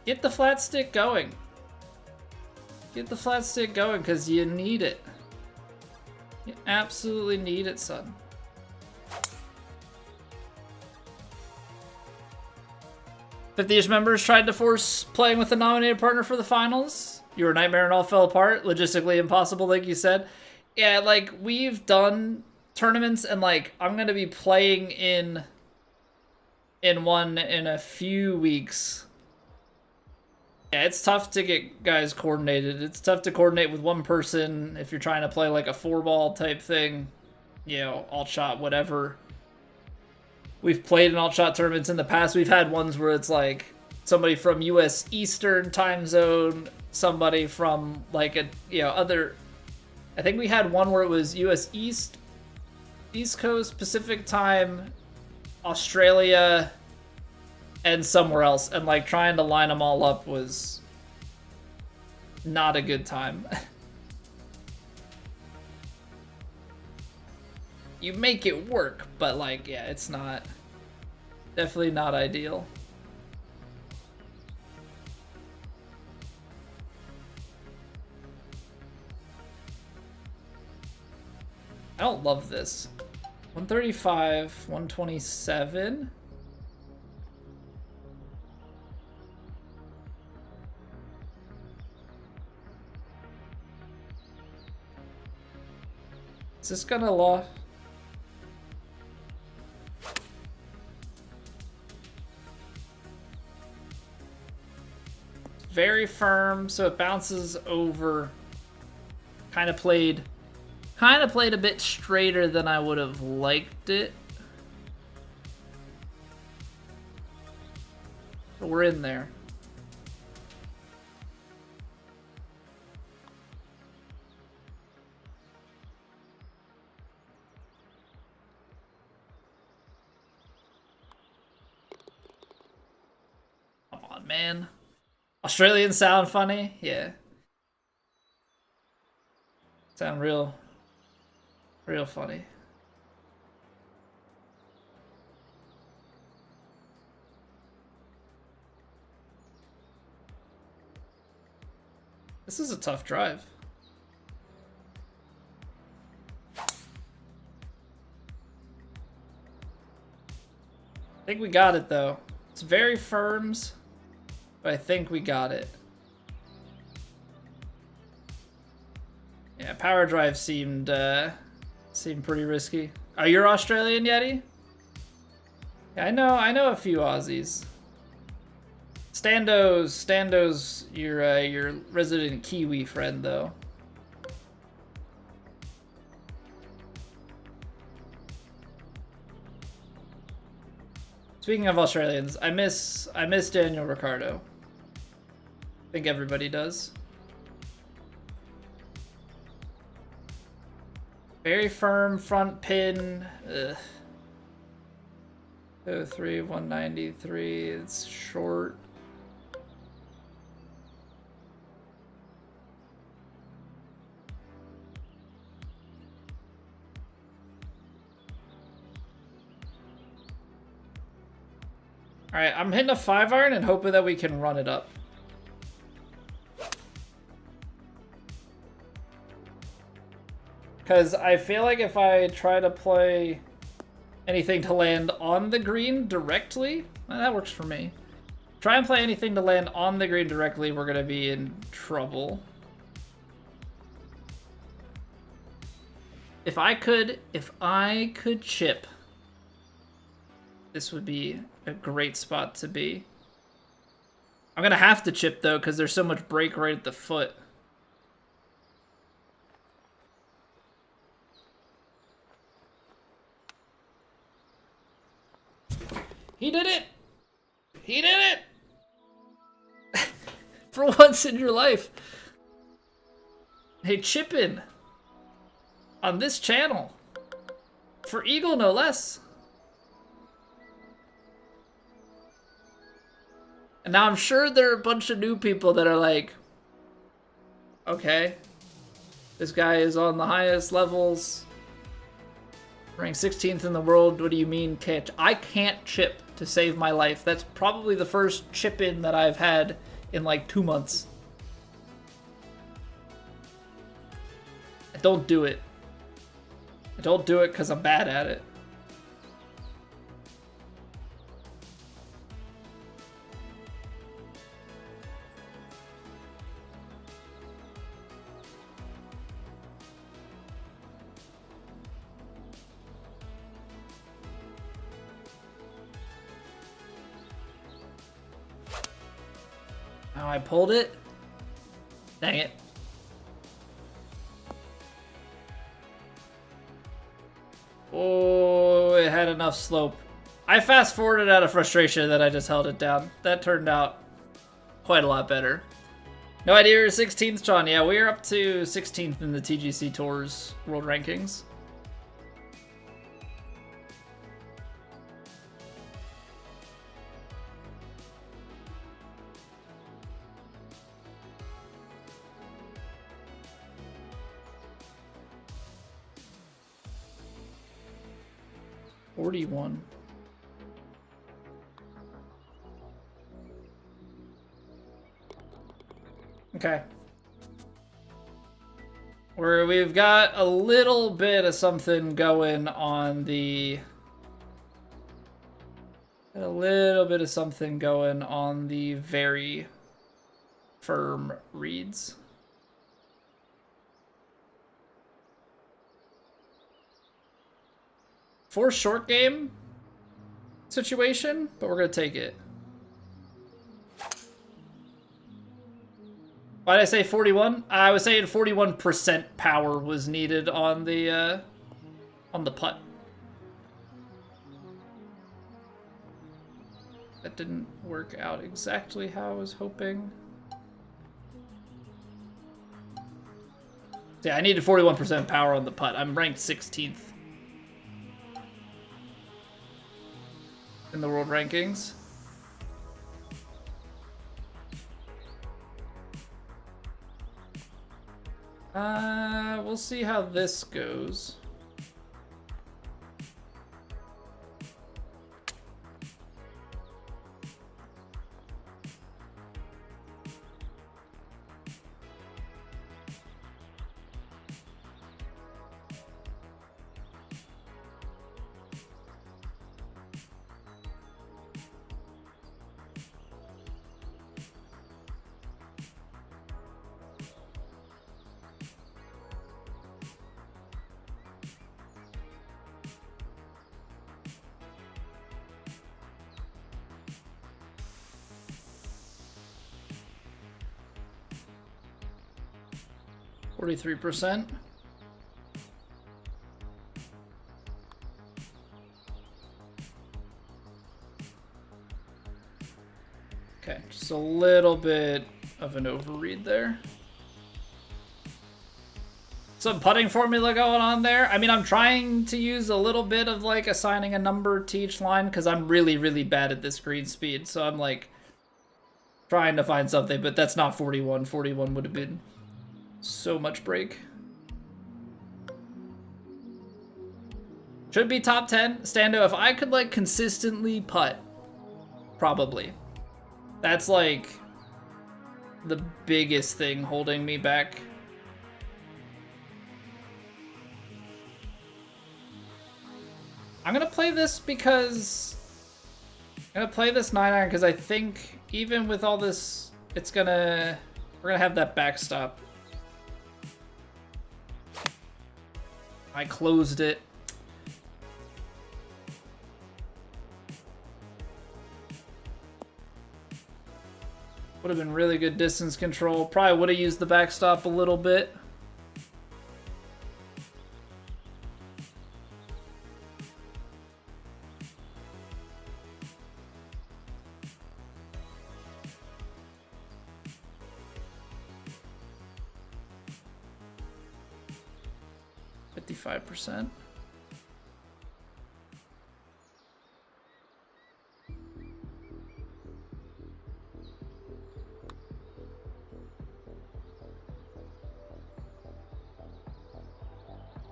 Get the flat stick going. Get the flat stick going, because you need it. You absolutely need it, son. Fifty-ish members tried to force playing with a nominated partner for the finals. You were a nightmare and all fell apart. Logistically impossible, like you said. Yeah, like, we've done tournaments, and, like, I'm going to be playing in one in a few weeks. Yeah, it's tough to get guys coordinated. It's tough to coordinate with one person if you're trying to play, like, a 4-ball type thing. You know, alt-shot, whatever. We've played in alt-shot tournaments in the past. We've had ones where it's, like, somebody from U.S. Eastern time zone, somebody from, like, a, you know, other... I think we had one where it was U.S. East Coast, Pacific time, Australia, and somewhere else. And, like, trying to line them all up was not a good time. You make it work, but, like, yeah, it's not... Definitely not ideal. I don't love this. 135, 127. Is this gonna law? very firm, so it bounces over. Kind of played a bit straighter than I would have liked it. But we're in there. Come on, man. Australians sound funny? Yeah. Sound real funny. This is a tough drive. I think we got it though. It's very firms, but I think we got it. Yeah, power drive seemed pretty risky. Oh, you're Australian, Yeti? Yeah, I know a few Aussies. Stando's your resident Kiwi friend though. Speaking of Australians, I miss Daniel Ricciardo. I think everybody does. Very firm front pin. Ugh. 203, 193. It's short. All right, I'm hitting a 5-iron and hoping that we can run it up. Because I feel like if I try to play anything to land on the green directly, well, that works for me. Try and play anything to land on the green directly, we're going to be in trouble. If I could chip, this would be a great spot to be. I'm going to have to chip, though, because there's so much break right at the foot. He did it! He did it! For once in your life. Hey, chip in. On this channel. For Eagle, no less. And now I'm sure there are a bunch of new people that are like, okay, this guy is on the highest levels, ranked 16th in the world. What do you mean can't? I can't chip to save my life. That's probably the first chip in that I've had in like 2 months. I don't do it. I don't do it because I'm bad at it. Oh, I pulled it? Dang it. Oh, it had enough slope. I fast forwarded out of frustration that I just held it down. That turned out quite a lot better. No idea you're 16th, John. Yeah, we're up to 16th in the TGC Tours World Rankings. $41. Okay. We've got a little bit of something going on the... very firm reads. For short game situation, but we're gonna take it. Why did I say 41? I was saying 41% power was needed on the putt. That didn't work out exactly how I was hoping. Yeah, I needed 41% power on the putt. I'm ranked 16th in the world rankings. We'll see how this goes. %. Okay, just a little bit of an overread there. Some putting formula going on there. I mean, I'm trying to use a little bit of like assigning a number to each line because I'm really, really bad at this green speed. So I'm like trying to find something, but that's not 41. 41 would have been so much break. Should be top 10. Stando, if I could like consistently putt, probably. That's like the biggest thing holding me back. I'm gonna play this because I'm gonna play this 9-iron because I think even with all this, we're gonna have that backstop. I closed it. Would have been really good distance control. Probably would have used the backstop a little bit. %.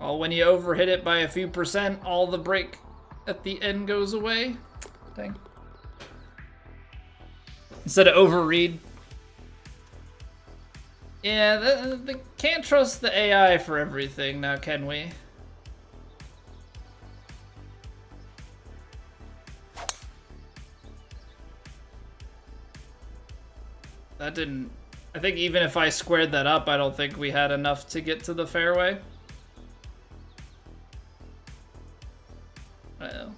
Well, when you overhit it by a few %, all the break at the end goes away. Dang. Instead of overread. Yeah, can't trust the AI for everything now, can we? That didn't... I think even if I squared that up, I don't think we had enough to get to the fairway. Uh-oh.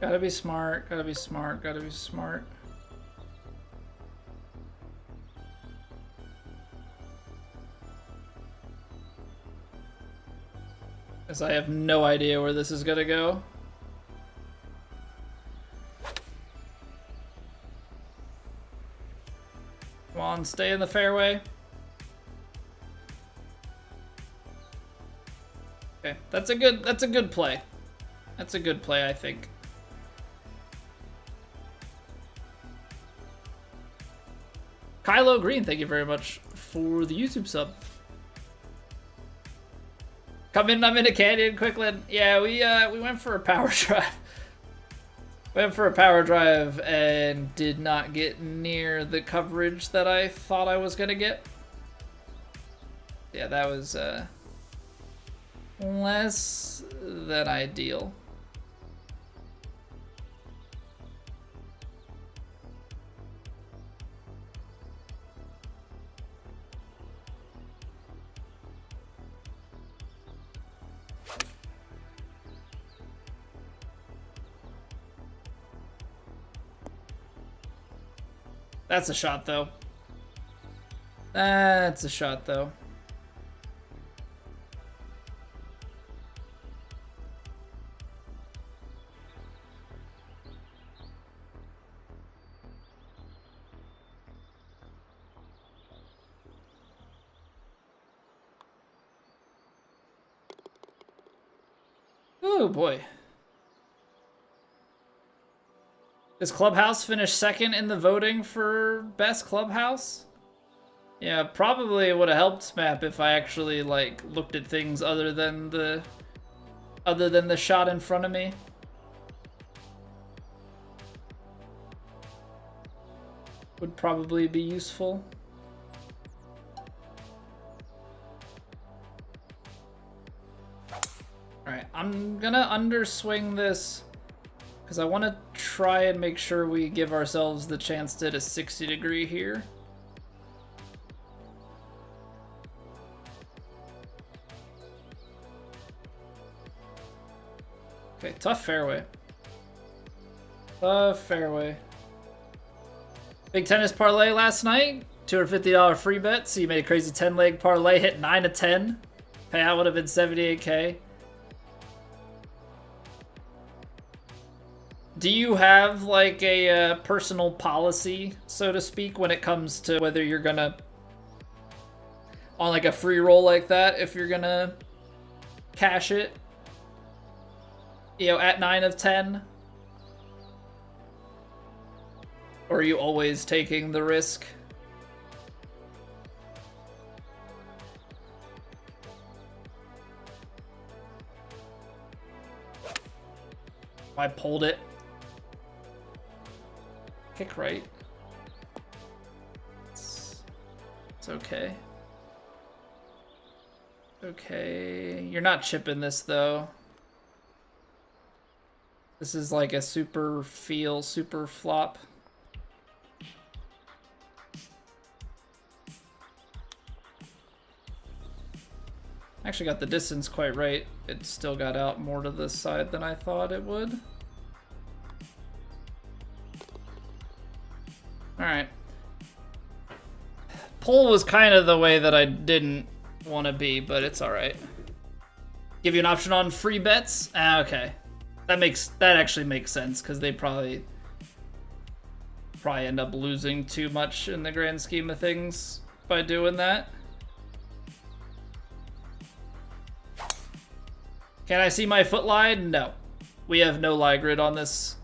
Gotta be smart, gotta be smart, gotta be smart. As I have no idea where this is gonna go. Come on, stay in the fairway. Okay, that's a good play. That's a good play, I think. Kylo Green, thank you very much for the YouTube sub. Come in, I'm in a canyon, Quicklin. Yeah, we went for a power drive. Went for a power drive and did not get near the coverage that I thought I was gonna get. Yeah, that was less than ideal. That's a shot, though. That's a shot, though. Oh, boy. Does Clubhouse finish second in the voting for best clubhouse? Yeah, probably would have helped Smap if I actually like looked at things other than the shot in front of me. Would probably be useful. Alright, I'm gonna underswing this because I want to try and make sure we give ourselves the chance to hit a 60-degree here. Okay, tough fairway. Tough fairway. Big tennis parlay last night. $250 free bet. So you made a crazy 10-leg parlay, hit 9 of 10. Payout would have been $78K. Do you have like a personal policy, so to speak, when it comes to whether you're gonna, on like a free roll like that, if you're gonna cash it, you know, at 9 of 10? Or are you always taking the risk? I pulled it. Kick right. It's okay. Okay. You're not chipping this, though. This is like a super feel, super flop. Actually got the distance quite right. It still got out more to this side than I thought it would. Alright. Pull was kind of the way that I didn't want to be, but it's alright. Give you an option on free bets? Ah, okay. That actually makes sense, because they probably end up losing too much in the grand scheme of things by doing that. Can I see my foot lie? No. We have no lie grid on this.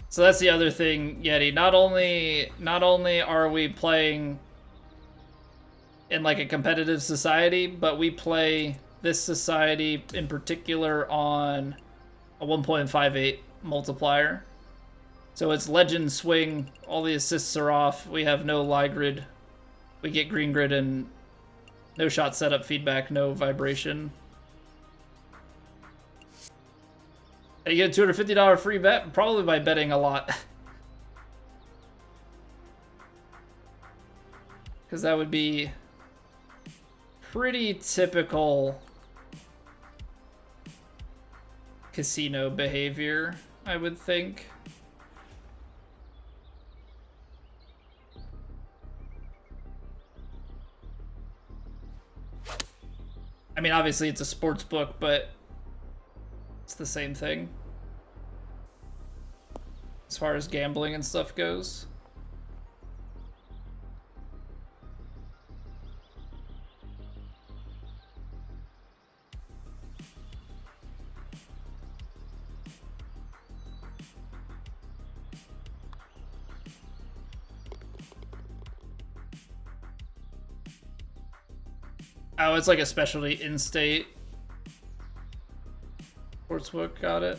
So that's the other thing, Yeti. Not only are we playing in like a competitive society, but we play this society in particular on a 1.58 multiplier. So it's legend swing, all the assists are off, we have no lie grid, we get green grid and no shot setup feedback, no vibration. And you get a $250 free bet, probably by betting a lot. Because that would be pretty typical casino behavior, I would think. I mean, obviously it's a sports book, but it's the same thing as far as gambling and stuff goes. Oh, it's like a specialty in-state sportsbook. Got it.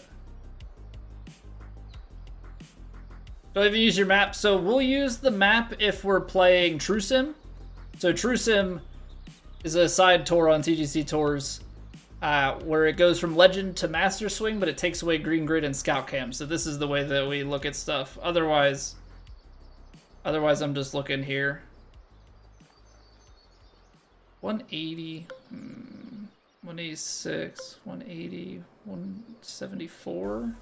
Don't even use your map. So we'll use the map if we're playing True Sim. So True Sim is a side tour on TGC Tours where it goes from Legend to Master Swing, but it takes away Green Grid and Scout Cam. So this is the way that we look at stuff. Otherwise I'm just looking here. 180, 186, 180, 174.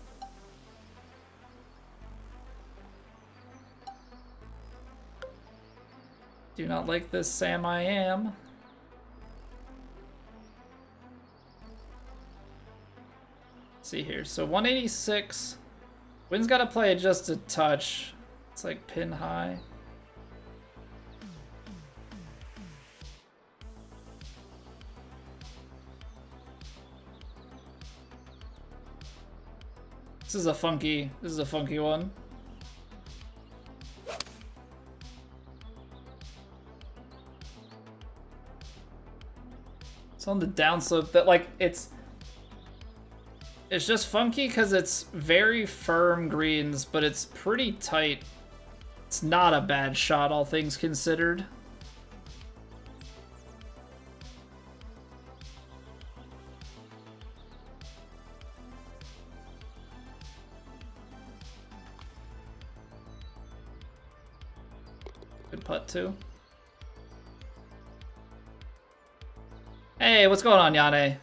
Do not like this, Sam. I am. Let's see here. So 186. Wind's got to play just a touch. It's like pin high. This is a funky one. It's on the downslope that like it's just funky because it's very firm greens, but it's pretty tight. It's not a bad shot, all things considered. Good putt too. Hey, what's going on, Yane?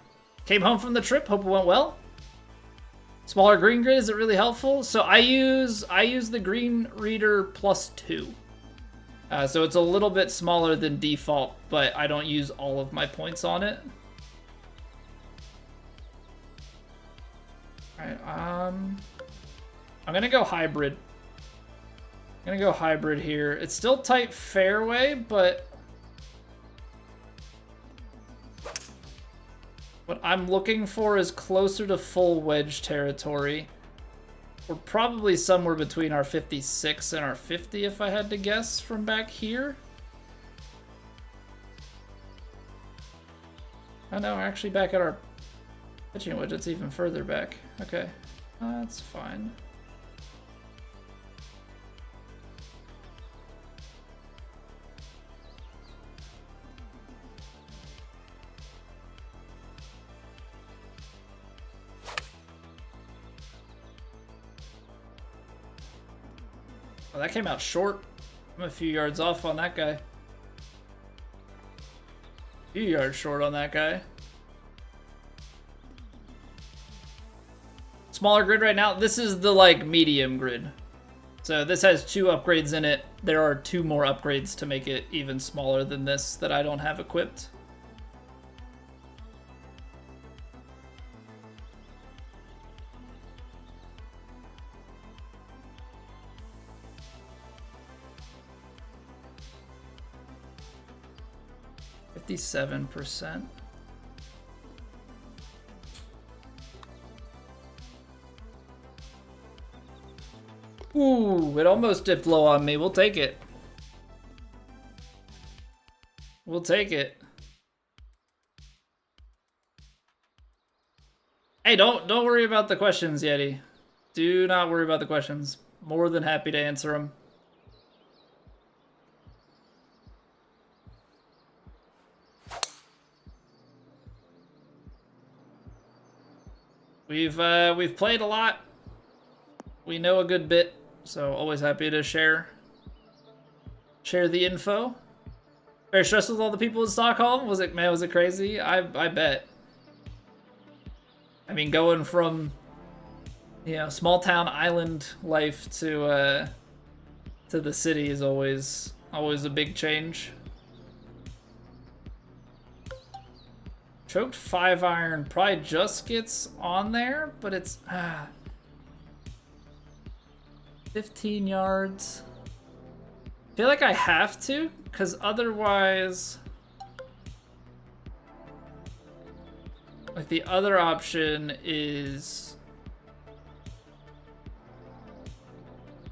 Came home from the trip, hope it went well. Smaller green grid, is it really helpful? So I use the Green Reader +2. So it's a little bit smaller than default, but I don't use all of my points on it. Alright, I'm gonna go hybrid. I'm gonna go hybrid here. It's still tight fairway, but what I'm looking for is closer to full wedge territory. We're probably somewhere between our 56 and our 50 if I had to guess from back here. Oh no, we're actually back at our pitching wedge. It's even further back. Okay, that's fine. Oh, that came out short. I'm a few yards off on that guy. A few yards short on that guy. Smaller grid right now. This is the like medium grid. So this has 2 upgrades in it. There are 2 more upgrades to make it even smaller than this that I don't have equipped. %. Ooh, it almost dipped low on me. We'll take it. We'll take it. Hey, don't worry about the questions, Yeti. Do not worry about the questions. More than happy to answer them. We've played a lot. We know a good bit, so always happy to share the info. Very stressed with all the people in Stockholm. Was it crazy? I bet. I mean, going from small town island life to the city is always a big change. Choked 5-iron probably just gets on there, but it's 15 yards. I feel like I have to, because otherwise, like the other option is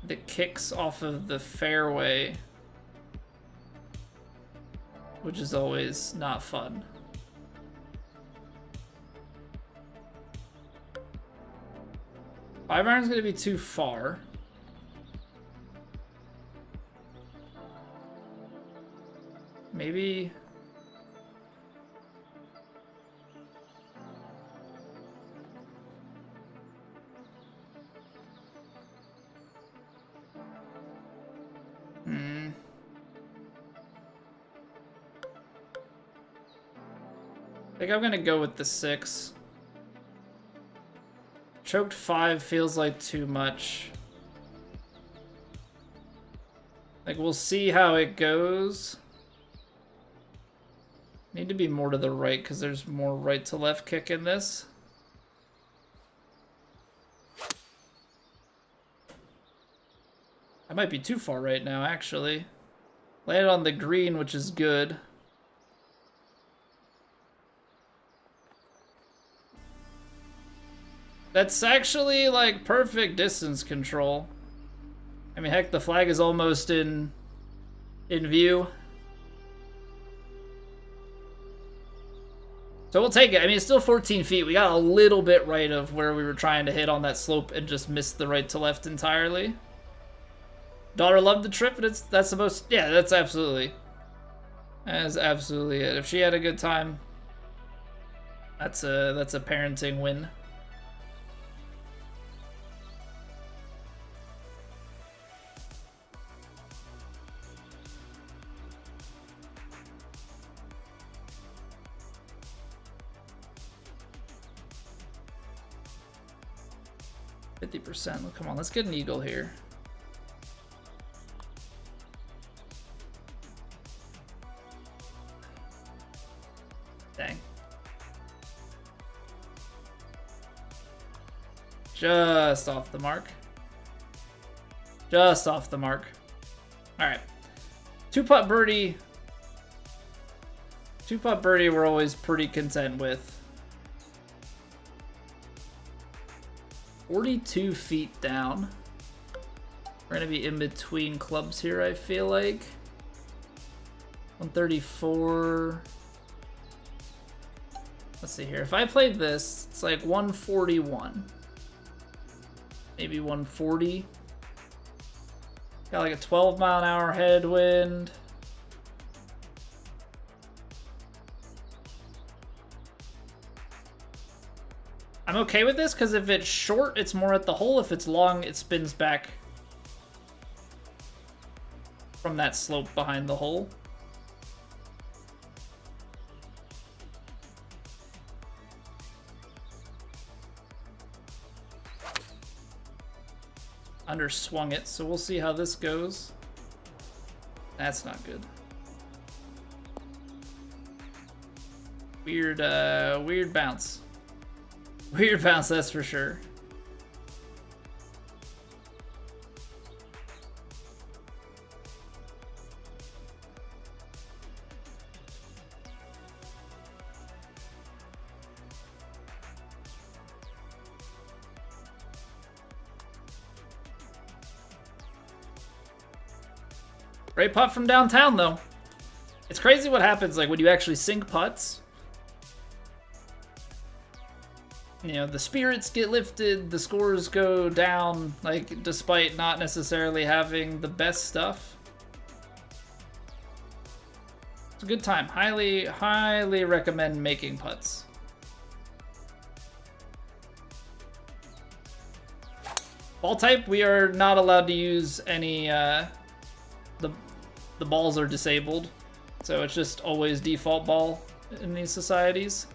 the kicks off of the fairway. which is always not fun. Five iron's gonna be too far. Maybe. I think I'm gonna go with the 6. Choked 5 feels like too much. Like, we'll see how it goes. Need to be more to the right because there's more right to left kick in this. I might be too far right now, actually. Landed on the green, which is good. That's actually, like, perfect distance control. I mean, heck, the flag is almost in view. So we'll take it. I mean, it's still 14 feet. We got a little bit right of where we were trying to hit on that slope and just missed the right to left entirely. Daughter loved the trip, and that's the most... Yeah, that's absolutely... That is absolutely it. If she had a good time, that's a parenting win. Come on, let's get an eagle here. Dang. Just off the mark. Just off the mark. All right. Two-putt birdie. Two-putt birdie we're always pretty content with. 42 feet down. We're gonna be in between clubs here, I feel like. 134. Let's see here. If I played this, it's like 141. Maybe 140. Got like a 12-mile-an-hour headwind. I'm okay with this because if it's short, it's more at the hole. If it's long, it spins back from that slope behind the hole. Underswung it, so we'll see how this goes. That's not good. Weird bounce. Weird bounce, that's for sure. Great putt from downtown, though. It's crazy what happens, like, when you actually sink putts. You know, the spirits get lifted, the scores go down, like, despite not necessarily having the best stuff. It's a good time. Highly, highly recommend making putts. Ball type, we are not allowed to use any, the balls are disabled. So it's just always default ball in these societies.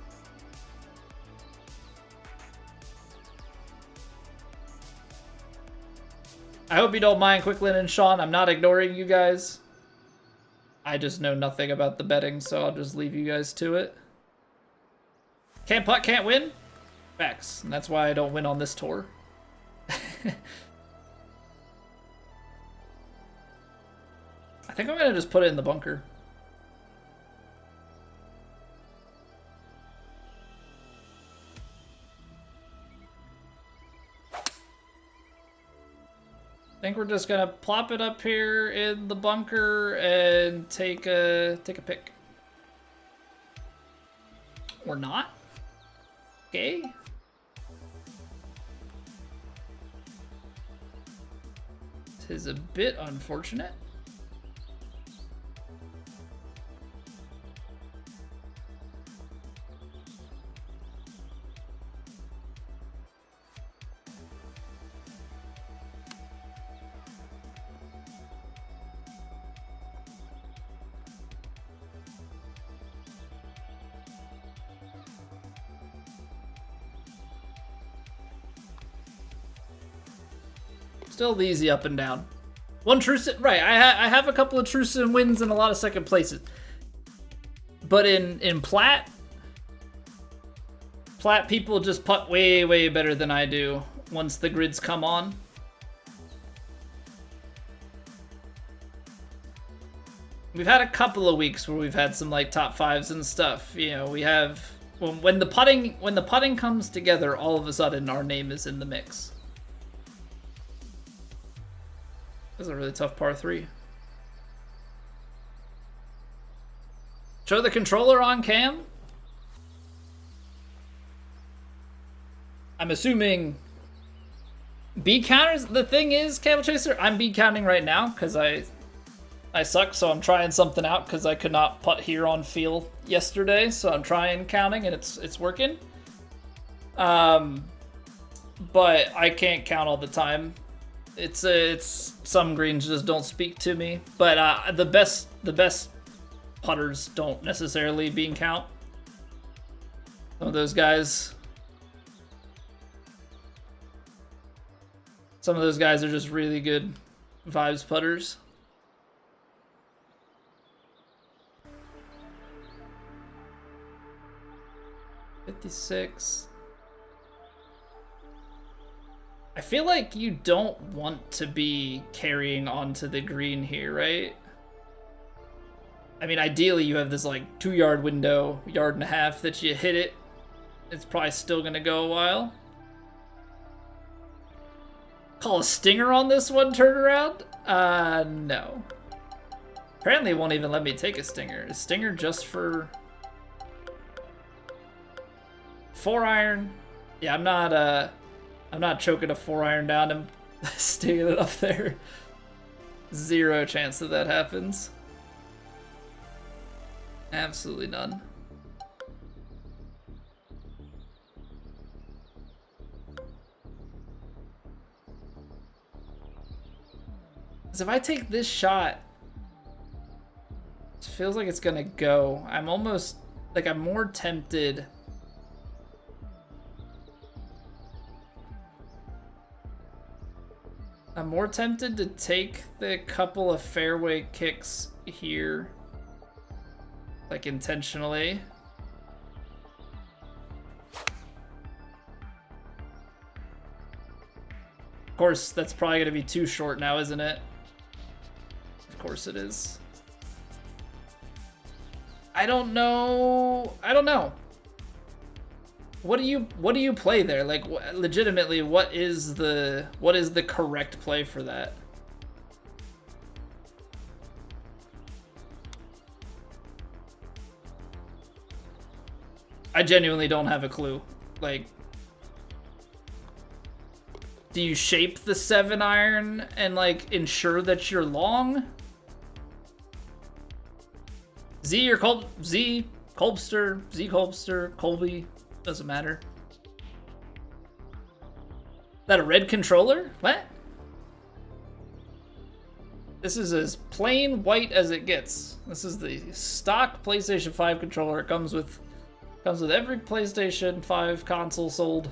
I hope you don't mind, Quicklin and Sean. I'm not ignoring you guys. I just know nothing about the betting, so I'll just leave you guys to it. Can't putt, can't win? Facts. And that's why I don't win on this tour. I think I'm going to just put it in the bunker. I think we're just gonna plop it up here in the bunker and take a pick. Or not? Okay. This is a bit unfortunate. Still easy up and down. One true sim, right? I have a couple of true sim wins and a lot of second places. But in Plat people just putt way better than I do once the grids come on. We've had a couple of weeks where we've had some like top fives and stuff. You know, we have when the putting comes together, all of a sudden our name is in the mix. This is a really tough par 3. Show the controller on cam? I'm assuming bead counters. The thing is, Camel Chaser, I'm bead counting right now because I suck, so I'm trying something out because I could not putt here on feel yesterday, so I'm trying counting and it's working. But I can't count all the time. It's some greens just don't speak to me, but the best putters don't necessarily bean count. Some of those guys are just really good vibes putters. .56. I feel like you don't want to be carrying onto the green here, right? I mean, ideally you have this like 2-yard window, 1.5 yards that you hit it. It's probably still gonna go a while. Call a stinger on this one turnaround? No. Apparently it won't even let me take a stinger. Is stinger just for 4-iron? Yeah, I'm not choking a 4-iron down and sticking it up there. 0 chance that happens. Absolutely none. So if I take this shot, it feels like it's gonna go. I'm almost, like, I'm more tempted. I'm more tempted to take the couple of fairway kicks here, like intentionally. Of course, that's probably gonna be too short now, isn't it? Of course it is. I don't know. What do you play there? Like, legitimately, what is the correct play for that? I genuinely don't have a clue. Like, do you shape the 7-iron and like ensure that you're long? Z or Z Colbster, Colby, doesn't matter. Is that a red controller? What? This is as plain white as it gets. This is the stock PlayStation 5 controller. It comes with every PlayStation 5 console sold.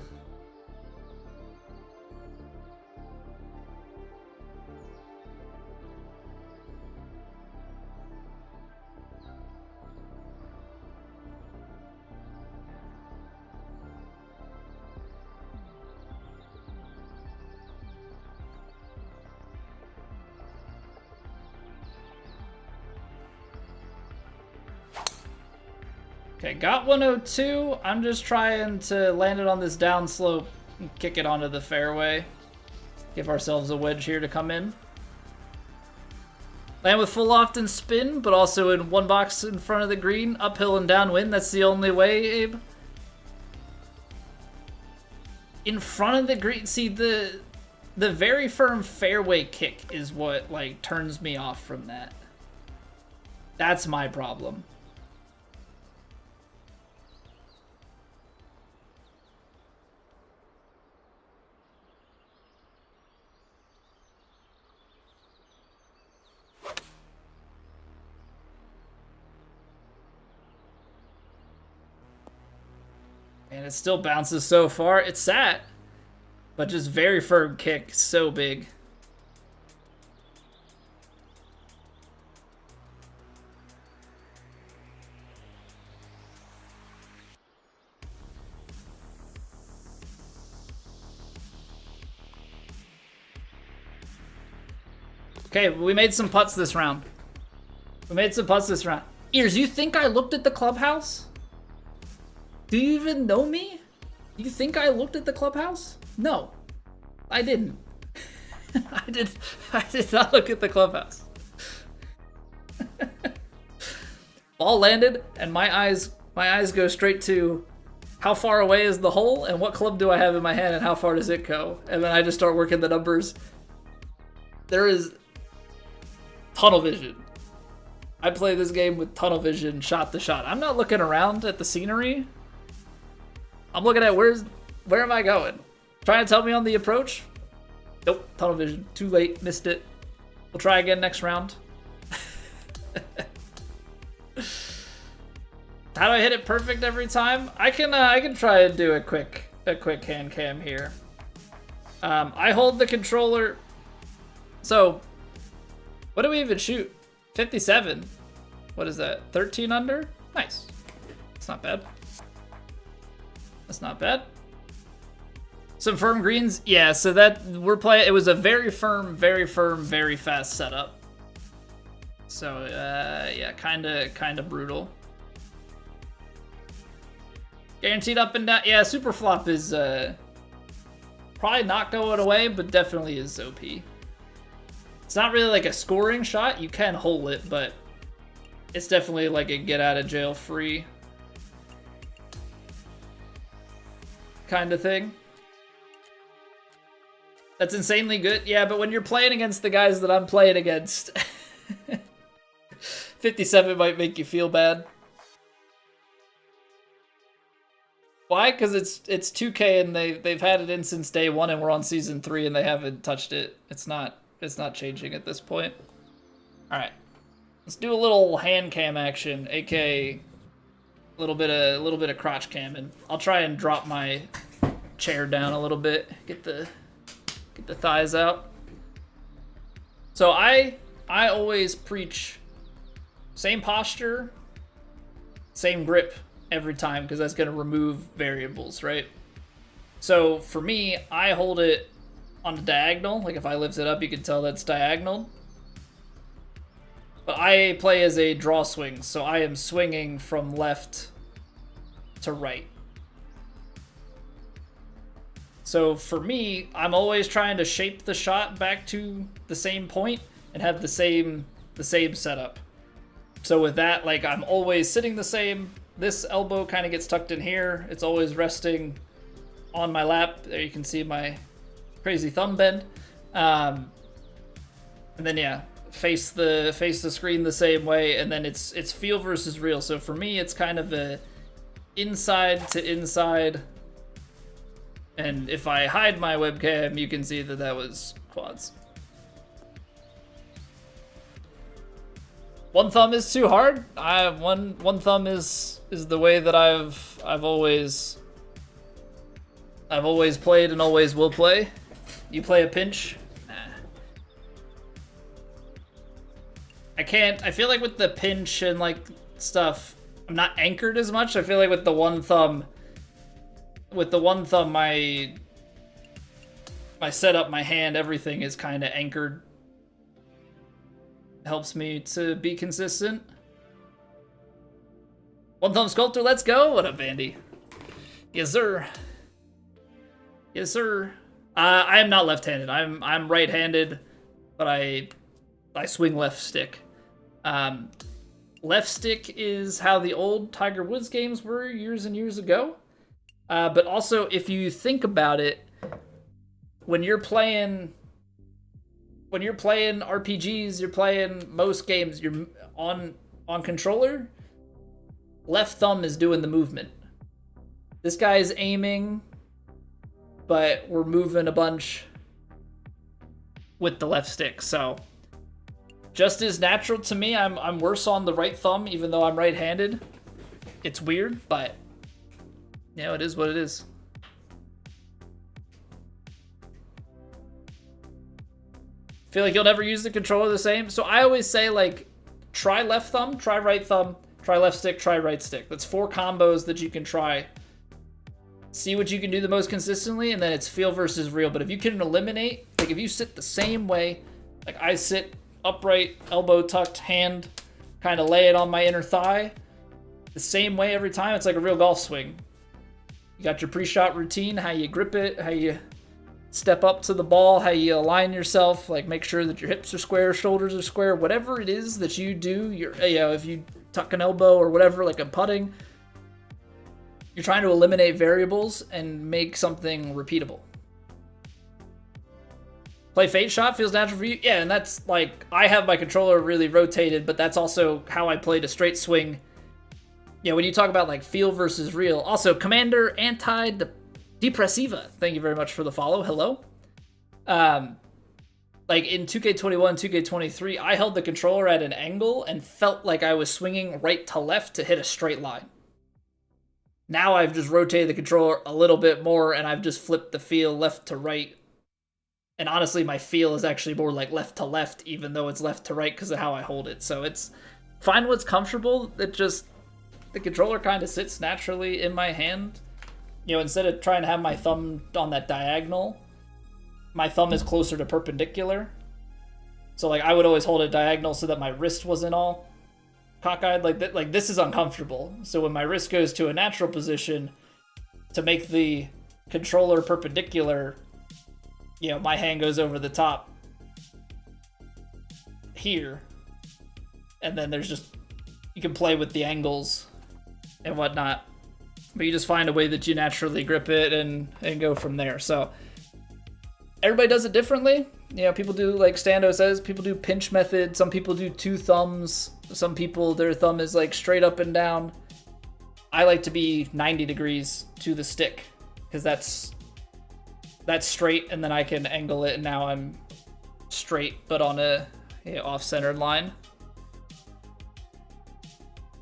Okay, got 102. I'm just trying to land it on this downslope and kick it onto the fairway. Give ourselves a wedge here to come in. Land with full loft and spin, but also in one box in front of the green, uphill and downwind. That's the only way, Abe. In front of the green, see the very firm fairway kick is what like turns me off from that. That's my problem. And it still bounces so far. It's sat, but just very firm kick, so big. Okay, we made some putts this round. Ears, you think I looked at the clubhouse? Do you even know me? You think I looked at the clubhouse? No, I didn't. I did not look at the clubhouse. Ball landed, and my eyes go straight to how far away is the hole, and what club do I have in my hand, and how far does it go? And then I just start working the numbers. There is tunnel vision. I play this game with tunnel vision, shot to shot. I'm not looking around at the scenery. I'm looking at where am I going? Trying to tell me on the approach? Nope, tunnel vision. Too late, missed it. We'll try again next round. How do I hit it perfect every time? I can try and do a quick hand cam here. I hold the controller. So, what do we even shoot? 57. What is that? 13 under? Nice. It's not bad. That's not bad. Some firm greens. Yeah, so that we're playing. It was a very firm, very fast setup. So, yeah, kind of brutal. Guaranteed up and down. Yeah, super flop is probably not going away, but definitely is OP. It's not really like a scoring shot. You can hole it, but it's definitely like a get out of jail free kind of thing. That's insanely good. Yeah, but when you're playing against the guys that I'm playing against, 57 might make you feel bad. Why? Because it's 2K and they've had it in since day one, and we're on season 3 and they haven't touched it. It's not changing at this point. All right, let's do a little hand cam action, aka a little bit of crotch cam, and I'll try and drop my chair down a little bit, get the thighs out. So I always preach same posture, same grip every time, because that's going to remove variables, right? So for me, I hold it on the diagonal. Like if I lift it up, you can tell that's diagonal. But I play as a draw swing, so I am swinging from left to right. So for me, I'm always trying to shape the shot back to the same point and have the same setup. So with that, like I'm always sitting the same. This elbow kind of gets tucked in here. It's always resting on my lap. There you can see my crazy thumb bend. And then yeah, face the screen the same way, and then it's feel versus real. So for me, it's kind of a inside to inside. And if I hide my webcam, you can see that was quads. One thumb is too hard. One thumb is the way that I've always played and always will play. You play a pinch? Nah. I can't. I feel like with the pinch and like stuff, I'm not anchored as much. I feel like with the one thumb, my setup, my hand, everything is kind of anchored. Helps me to be consistent. One thumb sculptor, let's go. What up, Andy? Yes, sir. Yes, sir. I am not left-handed. I'm right-handed, but I I swing left stick. Left stick is how the old Tiger Woods games were years and years ago. But also, if you think about it, when you're playing RPGs, you're playing most games, you're on controller, left thumb is doing the movement. This guy's aiming, but we're moving a bunch with the left stick. So just as natural to me, I'm worse on the right thumb, even though I'm right-handed. It's weird, but it is what it is. Feel like you'll never use the controller the same. So I always say, like, try left thumb, try right thumb, try left stick, try right stick. That's 4 combos that you can try. See what you can do the most consistently, and then it's feel versus real. But if you can eliminate, like if you sit the same way, like I sit upright, elbow tucked, hand, kind of lay it on my inner thigh, the same way every time, it's like a real golf swing. You got your pre-shot routine, how you grip it, how you step up to the ball, how you align yourself, like make sure that your hips are square, shoulders are square, whatever it is that you do, if you tuck an elbow or whatever, like I'm putting, you're trying to eliminate variables and make something repeatable. Play fade shot feels natural for you? Yeah, and that's like, I have my controller really rotated, but that's also how I played a straight swing. Yeah, when you talk about like feel versus real. Also, Commander Antidepressiva, thank you very much for the follow. Hello. Like in 2K21, 2K23, I held the controller at an angle and felt like I was swinging right to left to hit a straight line. Now I've just rotated the controller a little bit more and I've just flipped the feel left to right. And honestly, my feel is actually more like left to left, even though it's left to right because of how I hold it. So it's find what's comfortable. It just, the controller kind of sits naturally in my hand. Instead of trying to have my thumb on that diagonal, my thumb is closer to perpendicular. So like I would always hold it diagonal so that my wrist wasn't all cockeyed like that. Like this is uncomfortable. So when my wrist goes to a natural position to make the controller perpendicular, my hand goes over the top here. And then there's just, you can play with the angles and whatnot. But you just find a way that you naturally grip it and go from there. So everybody does it differently. People do, like Stando says, people do pinch method. Some people do 2 thumbs. Some people, their thumb is like straight up and down. I like to be 90 degrees to the stick because that's straight, and then I can angle it, and now I'm straight, but on a off-centered line.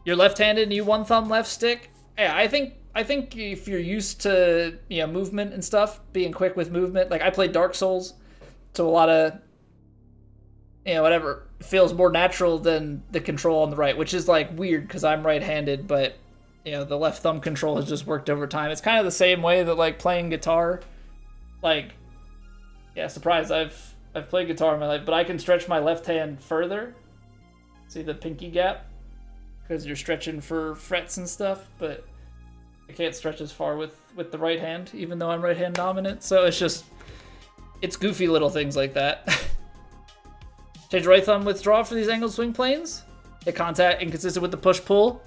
You're left-handed and you 1 thumb left stick. Yeah, I think if you're used to movement and stuff, being quick with movement, like I played Dark Souls, so a lot of whatever feels more natural than the control on the right, which is like weird because I'm right-handed, but the left thumb control has just worked over time. It's kind of the same way that like playing guitar, like surprise, I've played guitar in my life, but I can stretch my left hand further. See the pinky gap? Because you're stretching for frets and stuff, but I can't stretch as far with the right hand, even though I'm right hand dominant. So it's goofy little things like that. Change right thumb withdraw for these angled swing planes. Hit contact inconsistent with the push-pull.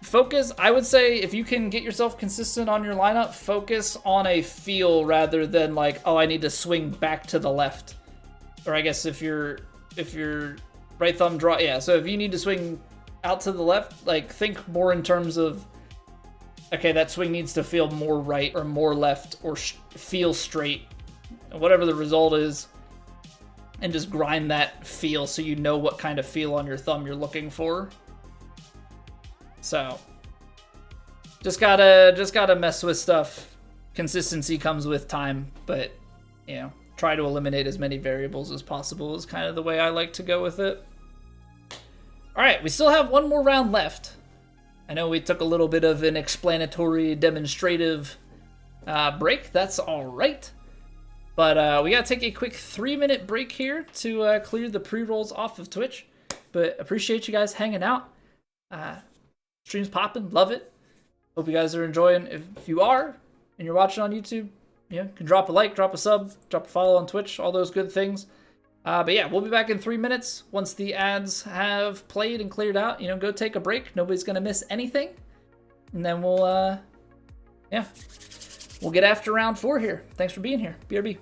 Focus, I would say, if you can get yourself consistent on your lineup, focus on a feel rather than like, oh, I need to swing back to the left. Or I guess if you're right thumb draw, so if you need to swing out to the left, like think more in terms of, okay, that swing needs to feel more right or more left or feel straight, whatever the result is, and just grind that feel so you know what kind of feel on your thumb you're looking for. So just gotta mess with stuff. Consistency comes with time, but try to eliminate as many variables as possible is kind of the way I like to go with it. All right, we still have 1 more round left. I know we took a little bit of an explanatory, demonstrative break. That's all right. But we got to take a quick 3-minute break here to clear the pre-rolls off of Twitch. But appreciate you guys hanging out. Stream's popping. Love it. Hope you guys are enjoying. If you are, and you're watching on YouTube, can drop a like, drop a sub, drop a follow on Twitch, all those good things. But yeah, we'll be back in 3 minutes once the ads have played and cleared out. You know, go take a break. Nobody's gonna miss anything, and then we'll yeah, we'll get after round 4 here. Thanks for being here, BRB.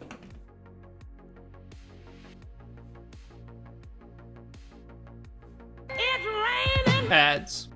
It's raining. Ads.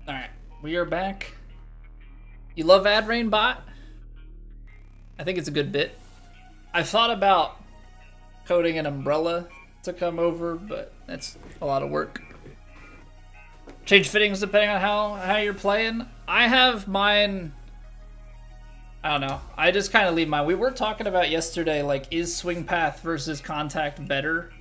Alright, we are back. You love Ad Rain Bot? I think it's a good bit. I thought about coding an umbrella to come over, but that's a lot of work. Change fittings depending on how you're playing. I have mine, I don't know. I just kind of leave mine. We were talking about yesterday, like, is swing path versus contact better?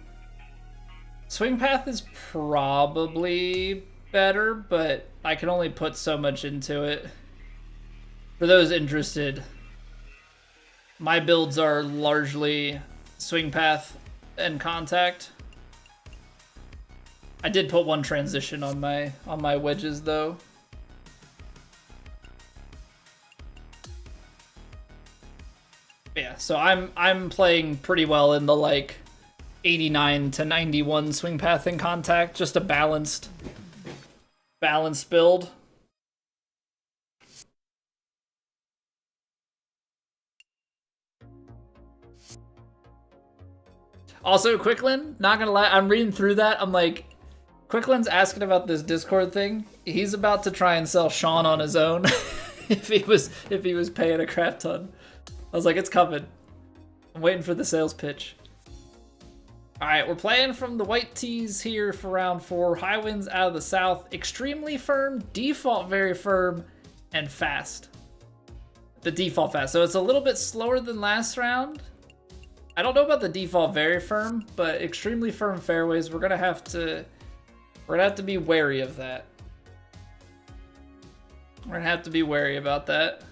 Swing path is probably better, but I can only put so much into it. For those interested, my builds are largely swing path and contact. I did put one transition on my wedges though. Yeah, so I'm playing pretty well in the like 89 to 91 swing path and contact, just a balanced build. Also, Quicklin, not gonna lie, I'm reading through that. I'm like, Quicklin's asking about this Discord thing. He's about to try and sell Sean on his own if he was paying a crap ton. I was like, it's coming. I'm waiting for the sales pitch. Alright, we're playing from the white tees here for round 4. High winds out of the south. Extremely firm, default very firm, and fast. The default fast. So it's a little bit slower than last round. I don't know about the default very firm, but extremely firm fairways, we're gonna have to be wary of that. We're gonna have to be wary about that.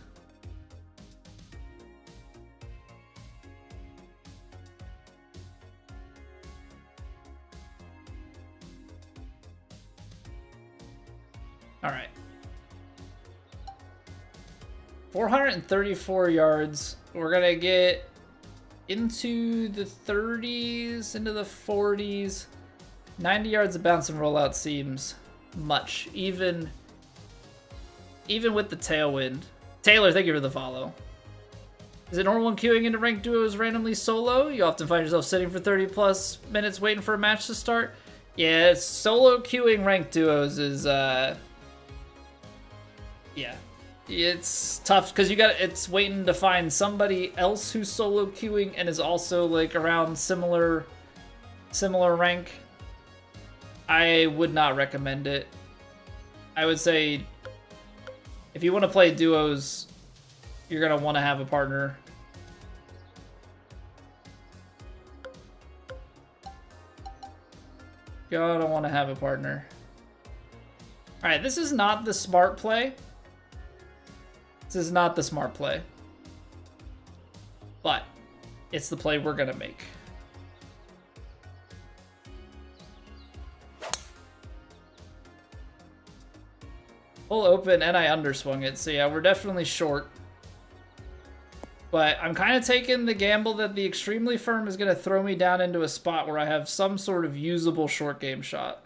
All right. 434 yards. We're gonna get into the 30s, into the 40s. 90 yards of bounce and rollout seems much, even with the tailwind. Taylor, thank you for the follow. Is it normal when queuing into ranked duos randomly solo? You often find yourself sitting for 30 plus minutes waiting for a match to start? Yeah, solo queuing ranked duos is, yeah. It's tough because it's waiting to find somebody else who's solo queuing and is also like around similar rank. I would not recommend it. I would say if you want to play duos, you're gonna want to have a partner. Gotta want to have a partner. All right, this is not the smart play. This is not the smart play, but it's the play we're gonna make. Full open and I underswung it, so yeah, we're definitely short. But I'm kind of taking the gamble that the extremely firm is gonna throw me down into a spot where I have some sort of usable short game shot.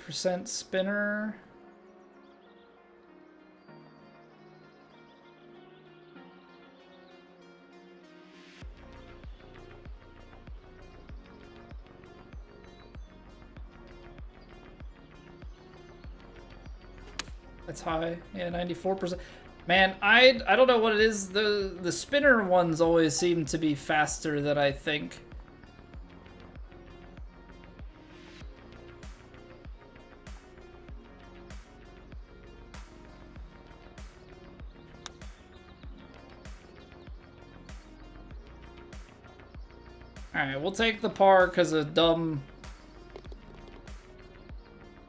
%, spinner. That's high. Yeah, 94%. Man, I don't know what it is. The spinner ones always seem to be faster than I think. Alright, we'll take the par because of dumb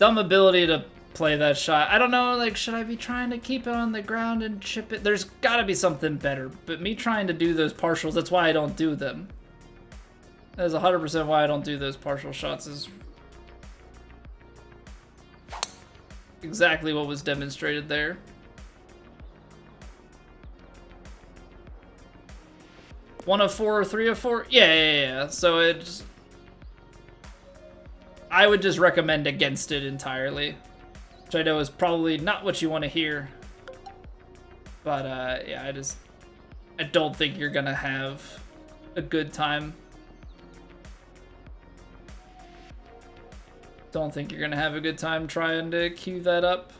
ability to play that shot. I don't know, like, should I be trying to keep it on the ground and chip it? There's gotta be something better, but me trying to do those partials, that's why I don't do them. That is 100% why I don't do those partial shots, is exactly what was demonstrated there. One of four or three of four? Yeah. So it's... I would just recommend against it entirely. Which I know is probably not what you want to hear. But, yeah, I don't think you're gonna have a good time. Don't think you're gonna have a good time trying to queue that up.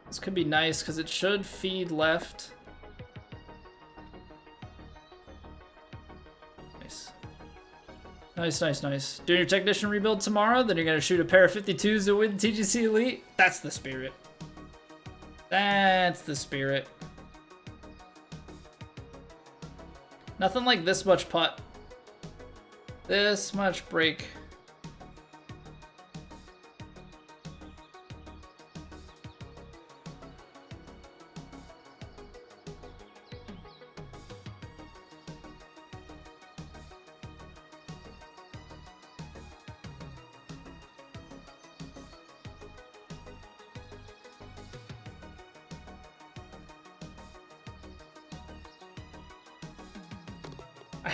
This could be nice because it should feed left. Nice. Doing your technician rebuild tomorrow, then you're going to shoot a pair of 52s to win TGC Elite? That's the spirit. That's the spirit. Nothing like this much putt. This much break.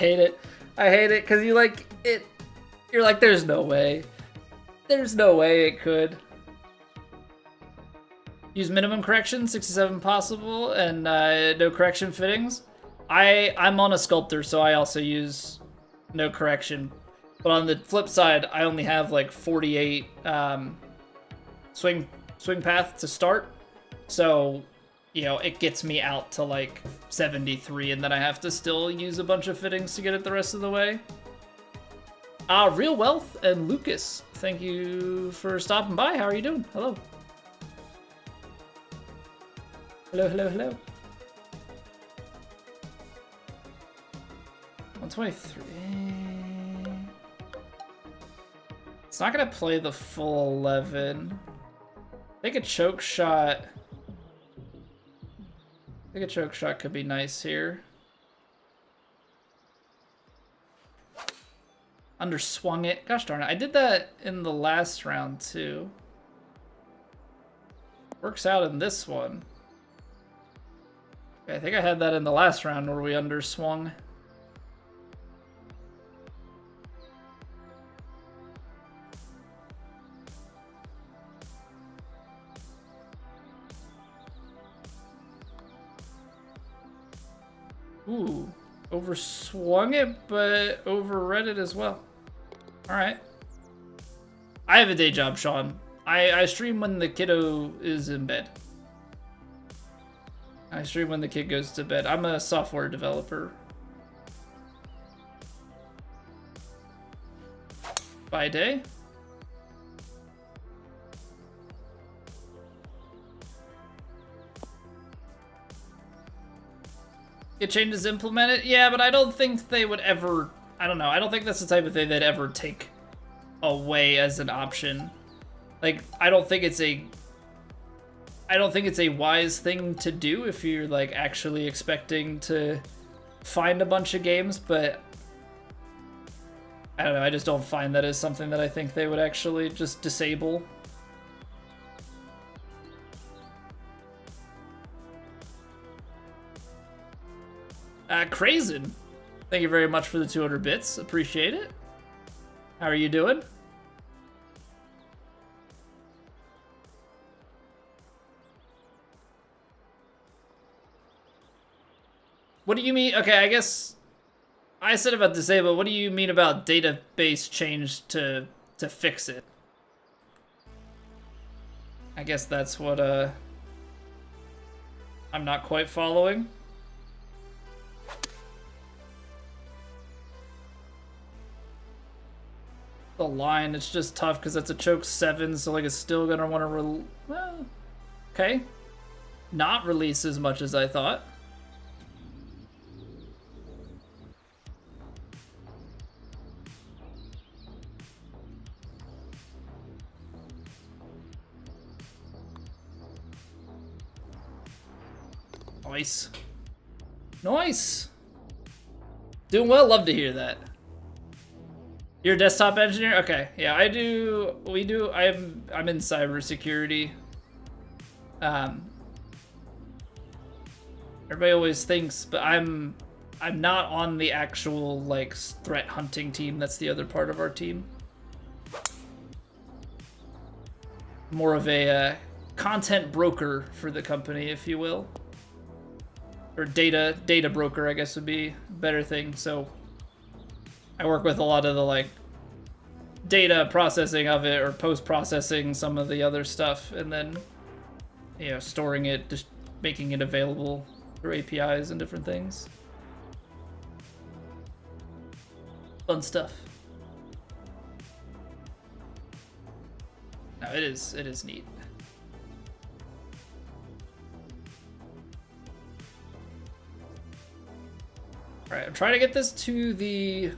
I hate it because you like it. You're like, there's no way. There's no way it could. Use minimum correction, 67 possible, and no correction fittings. I'm on a sculptor, so I also use no correction. But on the flip side, I only have like 48 swing path to start. So, you know, it gets me out to like 73, and then I have to still use a bunch of fittings to get it the rest of the way. Real Wealth and Lucas, thank you for stopping by. How are you doing? Hello. Hello, hello, hello. 123. It's not gonna play the full 11. I think a choke shot. Could be nice here. Underswung it. Gosh darn it. I did that in the last round too. Works out in this one. Okay, I think I had that in the last round where we underswung. Ooh, overswung it, but overread it as well. All right. I have a day job, Sean. I stream when the kiddo is in bed. I stream when the kid goes to bed. I'm a software developer. By day. Get changes implemented? Yeah, but I don't think they would ever... I don't know. I don't think that's the type of thing they'd ever take away as an option. Like, I don't think it's a wise thing to do if you're, like, actually expecting to find a bunch of games, but... I don't know. I just don't find that as something that I think they would actually just disable. Crazen, thank you very much for the 200 bits. Appreciate it. How are you doing? What do you mean? Okay, I guess I said about disable. What do you mean about database change to fix it? I guess that's what I'm not quite following. The line, it's just tough because it's a choke 7, so like it's still gonna want to well, okay, not release as much as I thought. Nice. Doing well. Love to hear that. You're a desktop engineer? Okay. Yeah, I'm in cybersecurity. Everybody always thinks, but I'm not on the actual like threat hunting team. That's the other part of our team. More of a content broker for the company, if you will. Or data broker, I guess would be a better thing. So I work with a lot of the like data processing of it, or post-processing some of the other stuff, and then, you know, storing it, just making it available through APIs and different things. Fun stuff. No, it is neat. Alright, I'm trying to get this to the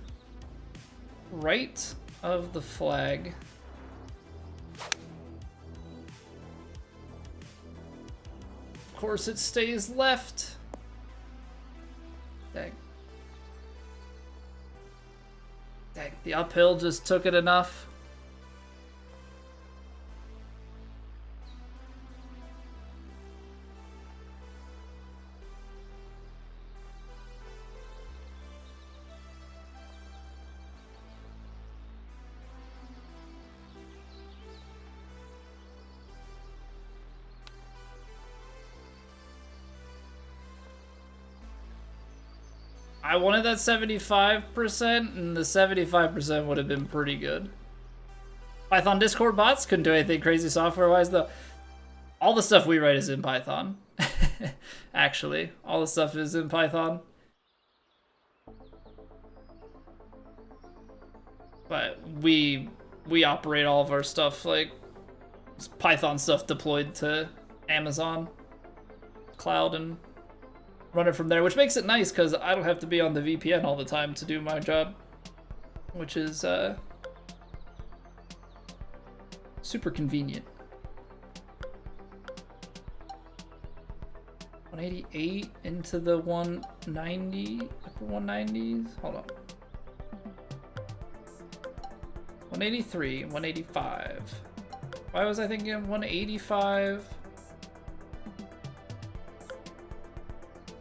right of the flag. Of course it stays left. Dang. Dang, the uphill just took it enough. I wanted that 75%, and the 75% would have been pretty good. Python Discord bots couldn't do anything crazy software-wise, though. All the stuff we write is in Python. Actually, all the stuff is in Python. But we operate all of our stuff, like, Python stuff deployed to Amazon cloud and run it from there, which makes it nice because I don't have to be on the VPN all the time to do my job, which is super convenient. 188 into the 190, upper 190s. Hold on. 183, 185. Why was I thinking 185?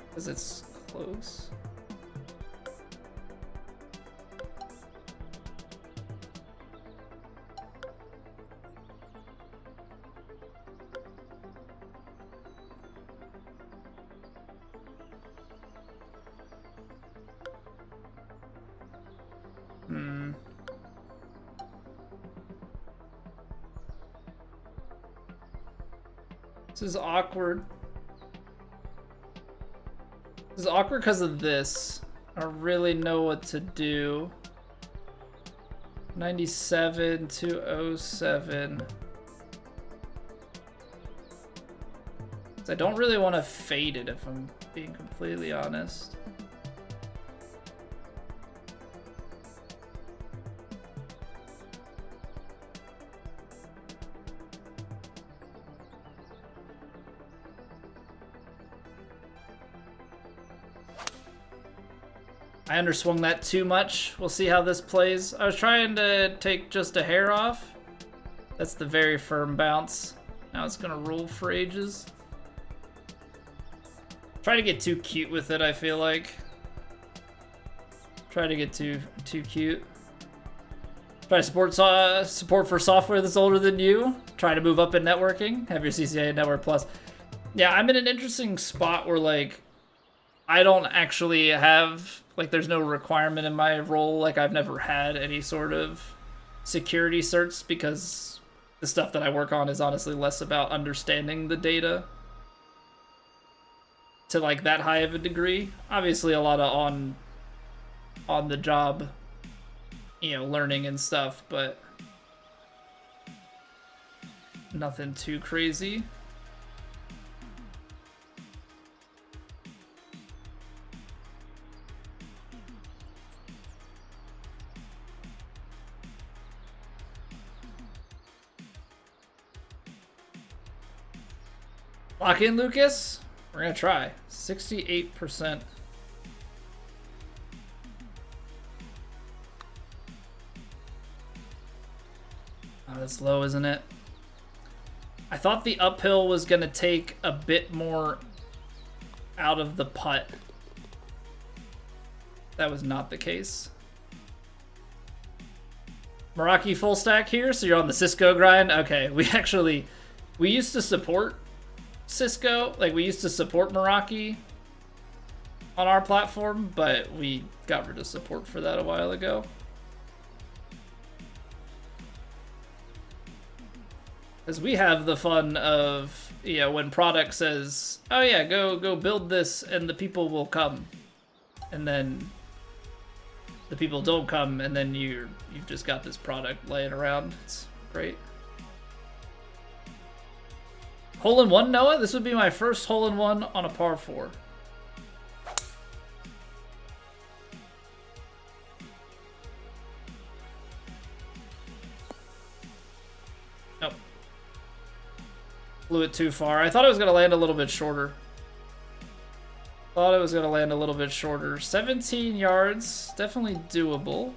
Because it's close. This is awkward. This is awkward because of this. I don't really know what to do. 97 to 07. I don't really want to fade it if I'm being completely honest. I underswung that too much. We'll see how this plays. I was trying to take just a hair off. That's the very firm bounce. Now it's gonna roll for ages. Try to get too cute with it, I feel like. Try to get too cute. Try to support for software that's older than you. Try to move up in networking. Have your CCA Network Plus. Yeah, I'm in an interesting spot where, like, I don't actually have, like, there's no requirement in my role. Like, I've never had any sort of security certs because the stuff that I work on is honestly less about understanding the data to, like, that high of a degree. Obviously, a lot of on the job, you know, learning and stuff, but nothing too crazy. Lock in, Lucas. We're gonna try. 68%. Oh, that's low, isn't it? I thought the uphill was gonna take a bit more out of the putt. That was not the case. Meraki full stack here, so you're on the Cisco grind? Okay, we used to support Cisco, like we used to support Meraki on our platform, but we got rid of support for that a while ago. Because we have the fun of, you know, when product says, oh yeah, go build this and the people will come. And then the people don't come and then you've just got this product laying around. It's great. Hole-in-one, Noah? This would be my first hole-in-one on a par 4. Nope. Blew it too far. I thought it was going to land a little bit shorter. 17 yards. Definitely doable.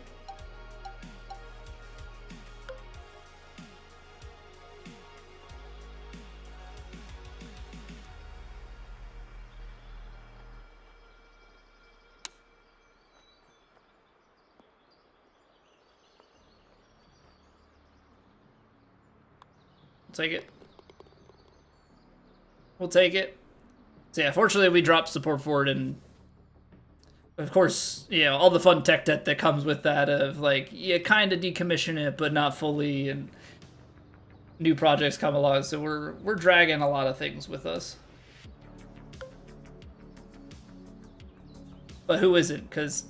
Take it. We'll take it. So yeah, fortunately we dropped support for it in Of course, you know, all the fun tech debt that comes with that of, like, you kind of decommission it, but not fully, and new projects come along, so we're dragging a lot of things with us. But who isn't? Because,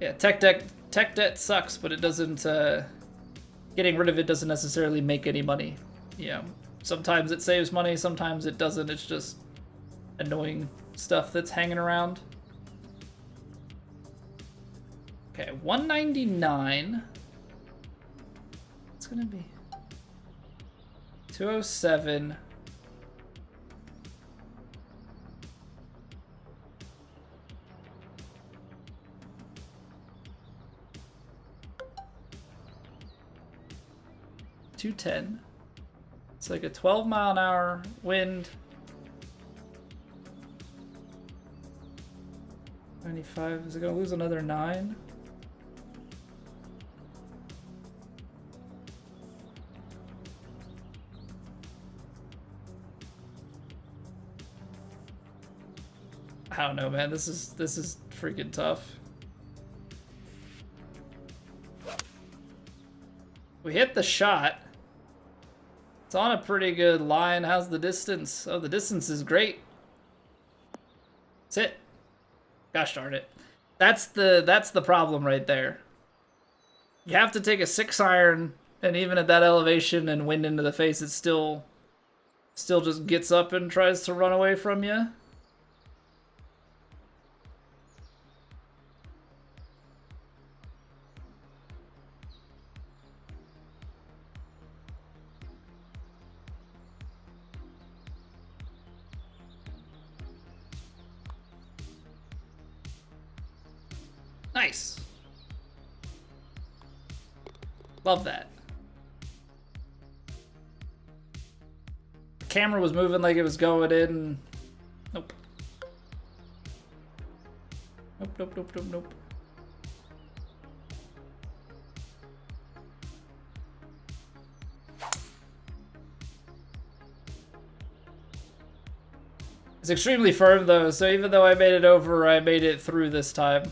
yeah, tech debt sucks, but it doesn't, getting rid of it doesn't necessarily make any money. You know, sometimes it saves money, sometimes it doesn't. It's just annoying stuff that's hanging around. Okay, 199. It's gonna be 207. $210. It's like a 12-mile-an-hour wind. 95. Is it gonna lose another 9? I don't know, man. This is freaking tough. We hit the shot. It's on a pretty good line. How's the distance? Oh, the distance is great. That's it. Gosh darn it. That's the problem right there. You have to take a 6-iron, and even at that elevation and wind into the face, it still just gets up and tries to run away from you. Nice. Love that. The camera was moving like it was going in. Nope. Nope, nope, nope, nope, nope. It's extremely firm though, so even though I made it over, I made it through this time.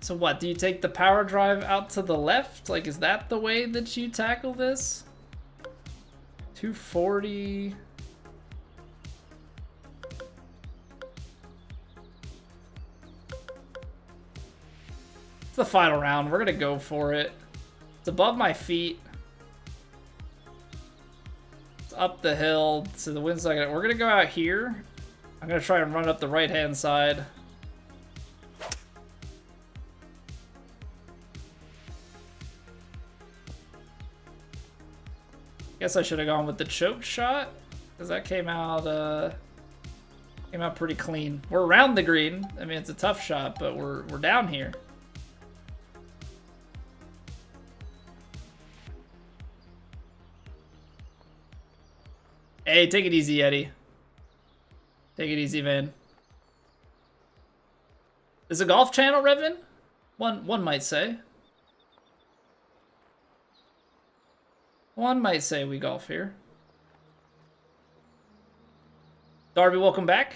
So what, do you take the power drive out to the left? Like, is that the way that you tackle this? 240. It's the final round. We're gonna go for it. It's above my feet. It's up the hill, so the wind's not gonna... We're gonna go out here. I'm gonna try and run up the right-hand side. Guess I should have gone with the choke shot, because that came out pretty clean. We're around the green. I mean, it's a tough shot, but we're down here. Hey, take it easy, Eddie. Take it easy, man. Is a golf channel, Revin? One might say. One might say we golf here. Darby, welcome back.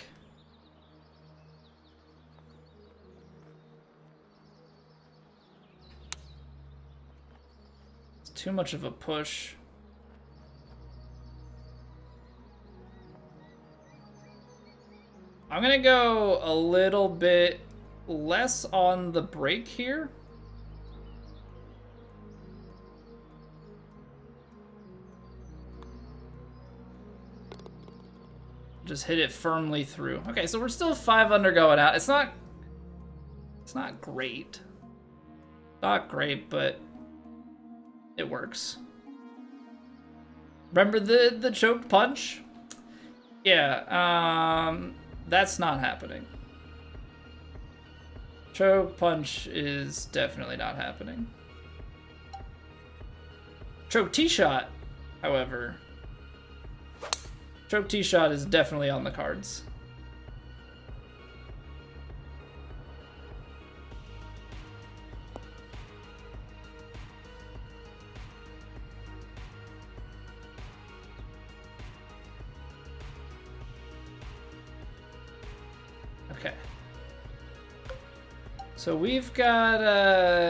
It's too much of a push. I'm gonna go a little bit less on the brake here. Just hit it firmly through. Okay, so we're still 5 under going out. It's not great. Not great, but it works. Remember the choke punch? Yeah, that's not happening. Choke punch is definitely not happening. Choke tee shot, however. Choke tee shot is definitely on the cards. Okay. So we've got,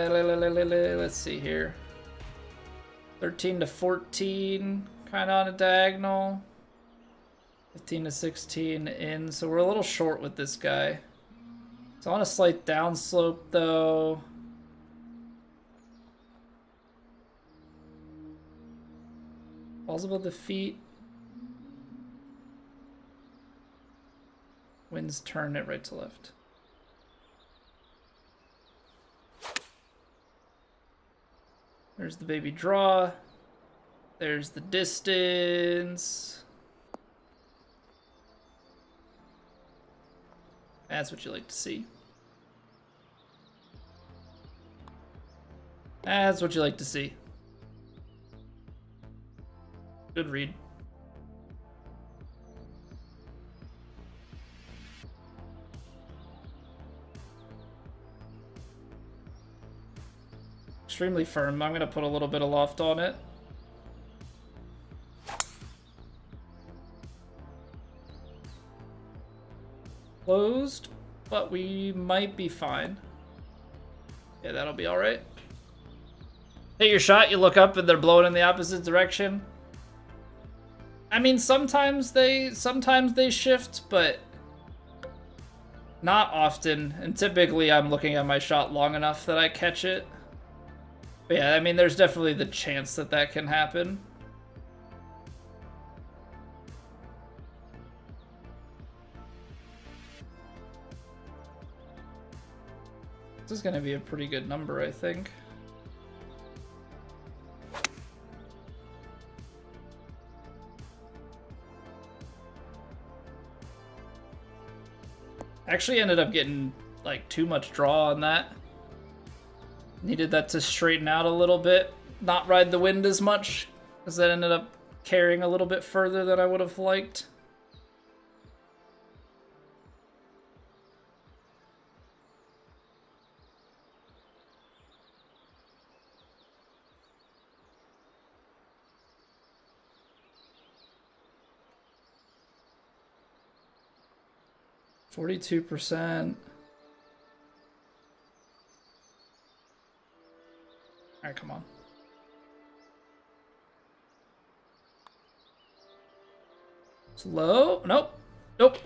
let's see here. 13 to 14, kind of on a diagonal. 15 to 16 in, so we're a little short with this guy. It's on a slight downslope though. Balls above the feet. Winds turn it right to left. There's the baby draw. There's the distance. That's what you like to see. That's what you like to see. Good read. Extremely firm. I'm going to put a little bit of loft on it. Closed, but we might be fine. Yeah, that'll be all right. Hit your shot, you look up and they're blowing in the opposite direction. I mean, sometimes they shift, but not often. And typically I'm looking at my shot long enough that I catch it. But yeah, I mean, there's definitely the chance that that can happen. This is going to be a pretty good number, I think. Actually ended up getting like too much draw on that. Needed that to straighten out a little bit, not ride the wind as much, because that ended up carrying a little bit further than I would have liked. %. All right, come on. It's low. Nope. Nope.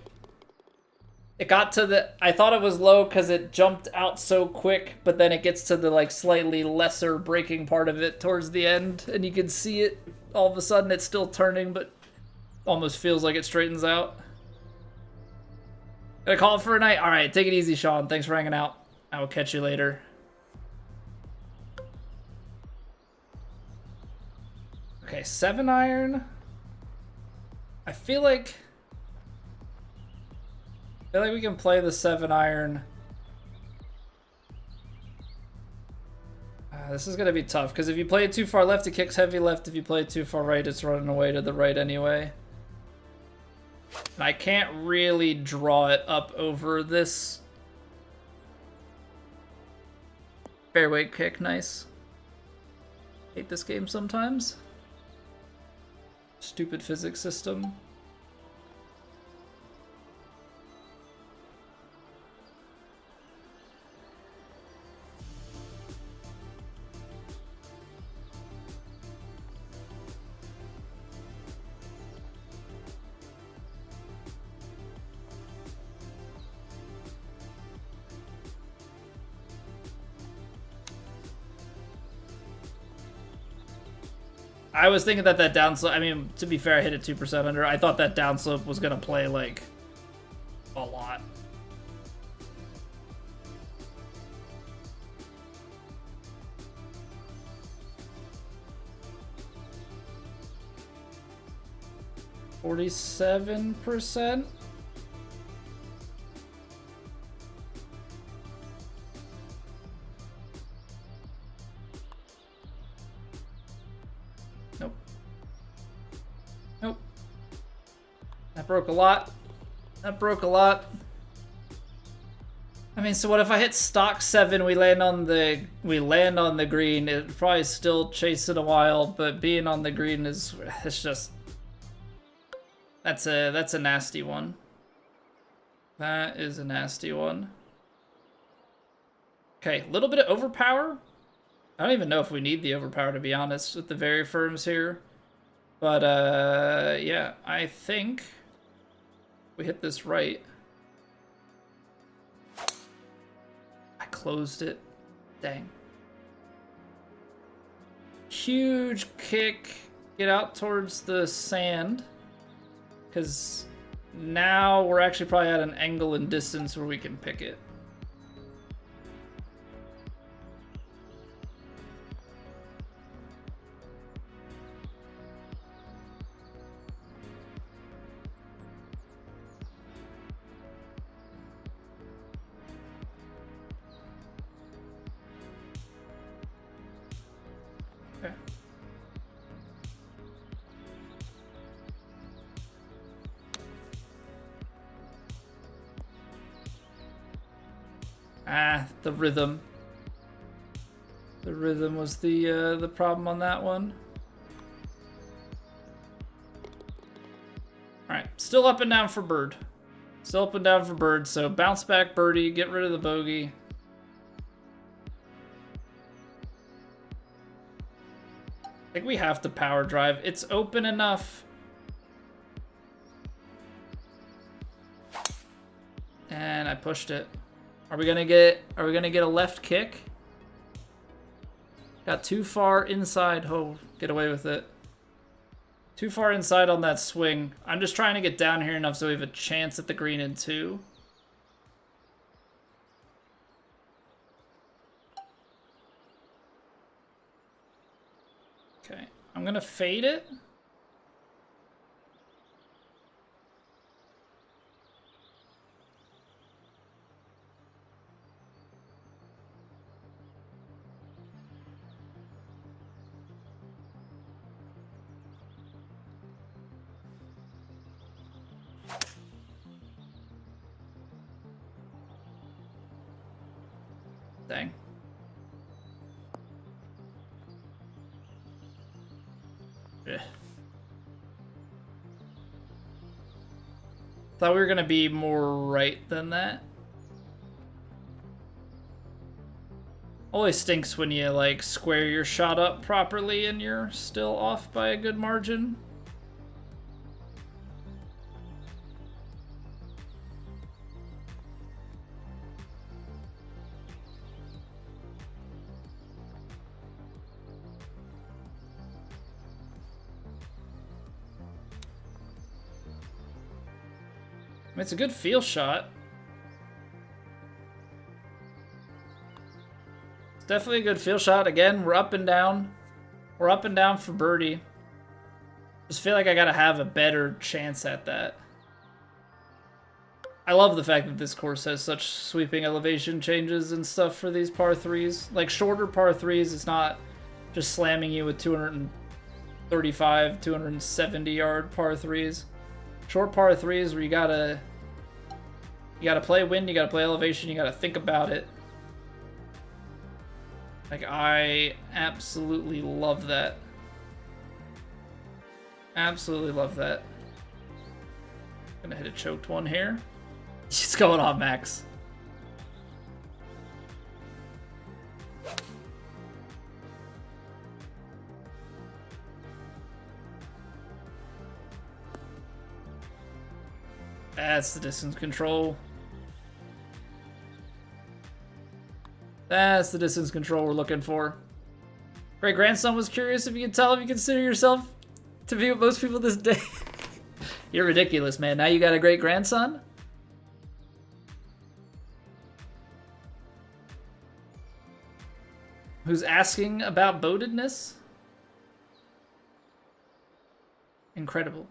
It got to the... I thought it was low because it jumped out so quick, but then it gets to the like slightly lesser braking part of it towards the end, and you can see it. All of a sudden, it's still turning, but almost feels like it straightens out. Gonna call it for a night? All right, take it easy, Sean. Thanks for hanging out. I will catch you later. Okay, 7-iron. I feel like we can play the 7-iron. This is gonna be tough because if you play it too far left, it kicks heavy left. If you play it too far right, it's running away to the right anyway. And I can't really draw it up over this fairway kick. Nice. Hate this game sometimes. Stupid physics system. I was thinking that downslope, I mean, to be fair, I hit it 2% under. I thought that downslope was going to play, like, a lot. %47%? Nope. Nope. That broke a lot. That broke a lot. I mean, so what if I hit stock 7, we land on the green, it probably still chase it a while, but being on the green is, it's just, that's a nasty one. That is a nasty one. Okay, a little bit of overpower. I don't even know if we need the overpower, to be honest, with the very firms here. But, yeah, I think we hit this right. I closed it. Dang. Huge kick. Get out towards the sand. Because now we're actually probably at an angle and distance where we can pick it. Okay. The rhythm. The rhythm was the problem on that one. Alright, still up and down for bird. Still up and down for bird, so bounce back birdie, get rid of the bogey. I think we have to power drive. It's open enough. And I pushed it. Are we gonna get a left kick? Got too far inside. Oh, get away with it. Too far inside on that swing. I'm just trying to get down here enough so we have a chance at the green in 2. Okay, I'm gonna fade it. Dang. Ugh. Thought we were gonna be more right than that. Always stinks when you like square your shot up properly and you're still off by a good margin. I mean, it's a good feel shot. It's definitely a good feel shot. Again, we're up and down. We're up and down for birdie. Just feel like I gotta have a better chance at that. I love the fact that this course has such sweeping elevation changes and stuff for these par 3s. Like shorter par 3s, it's not just slamming you with 235, 270 yard par 3s. Short par 3s where you gotta play wind, you gotta play elevation, you gotta think about it. Like, I absolutely love that. Absolutely love that. Gonna hit a choked one here. What's going on, Max? That's the distance control. That's the distance control we're looking for. Great grandson was curious if you could tell if you consider yourself to be with most people this day. You're ridiculous, man. Now you got a great grandson? Who's asking about boatedness? Incredible.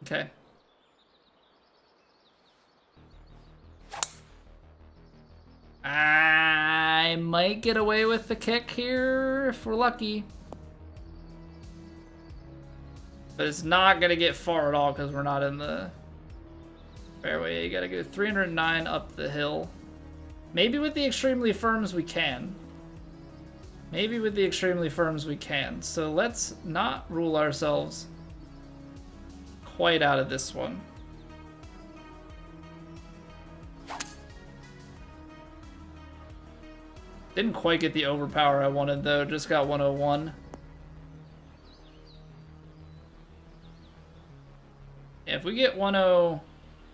Okay. I might get away with the kick here if we're lucky. But it's not going to get far at all because we're not in the fairway. You got to go 309 up the hill. Maybe with the extremely firms we can. Maybe with the extremely firms we can. So let's not rule ourselves quite out of this one. Didn't quite get the overpower I wanted though, just got 101. Yeah, if we get 10,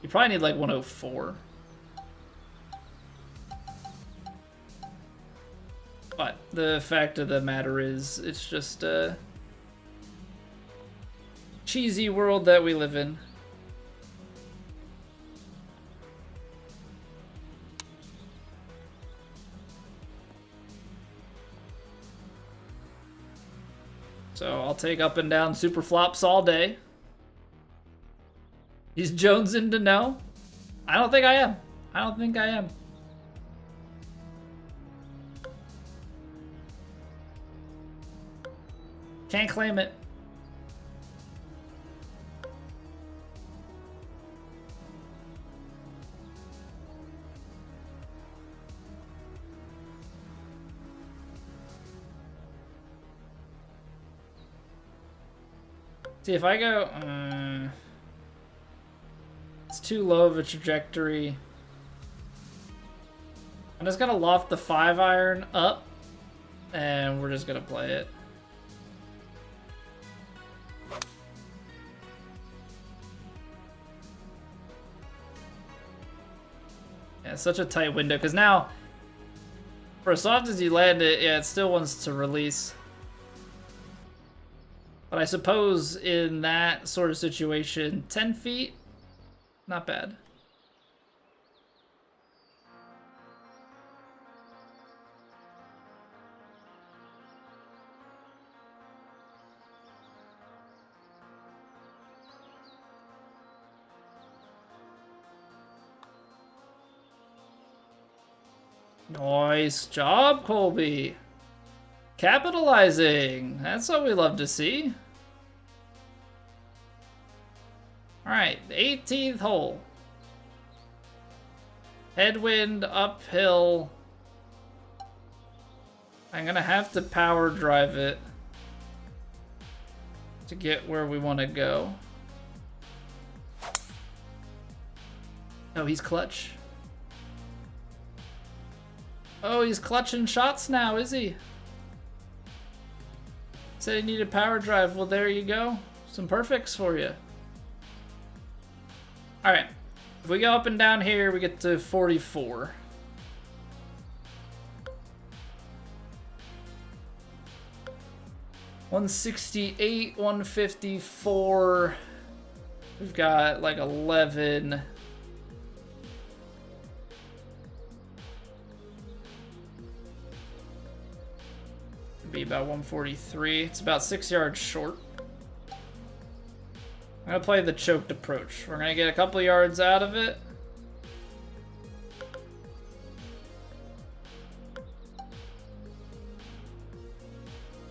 you probably need like 104. But the fact of the matter is, it's just a cheesy world that we live in. So I'll take up and down super flops all day. He's jonesing to know? I don't think I am. I don't think I am. Can't claim it. See, if I go... it's too low of a trajectory. I'm just gonna loft the 5-iron up, and we're just gonna play it. Yeah, it's such a tight window, because now, for as soft as you land it, yeah, it still wants to release. But I suppose in that sort of situation, 10 feet, not bad. Nice job, Colby. Capitalizing. That's what we love to see. Alright, the 18th hole. Headwind, uphill. I'm gonna have to power drive it to get where we want to go. Oh, he's clutch. Oh, he's clutching shots now, is he? Said he needed power drive. Well, there you go. Some perfects for you. Alright. If we go up and down here, we get to 44. $168, 154. We've got like 11. Be about 143. It's about 6 yards short. I'm gonna play the choked approach. We're gonna get a couple yards out of it.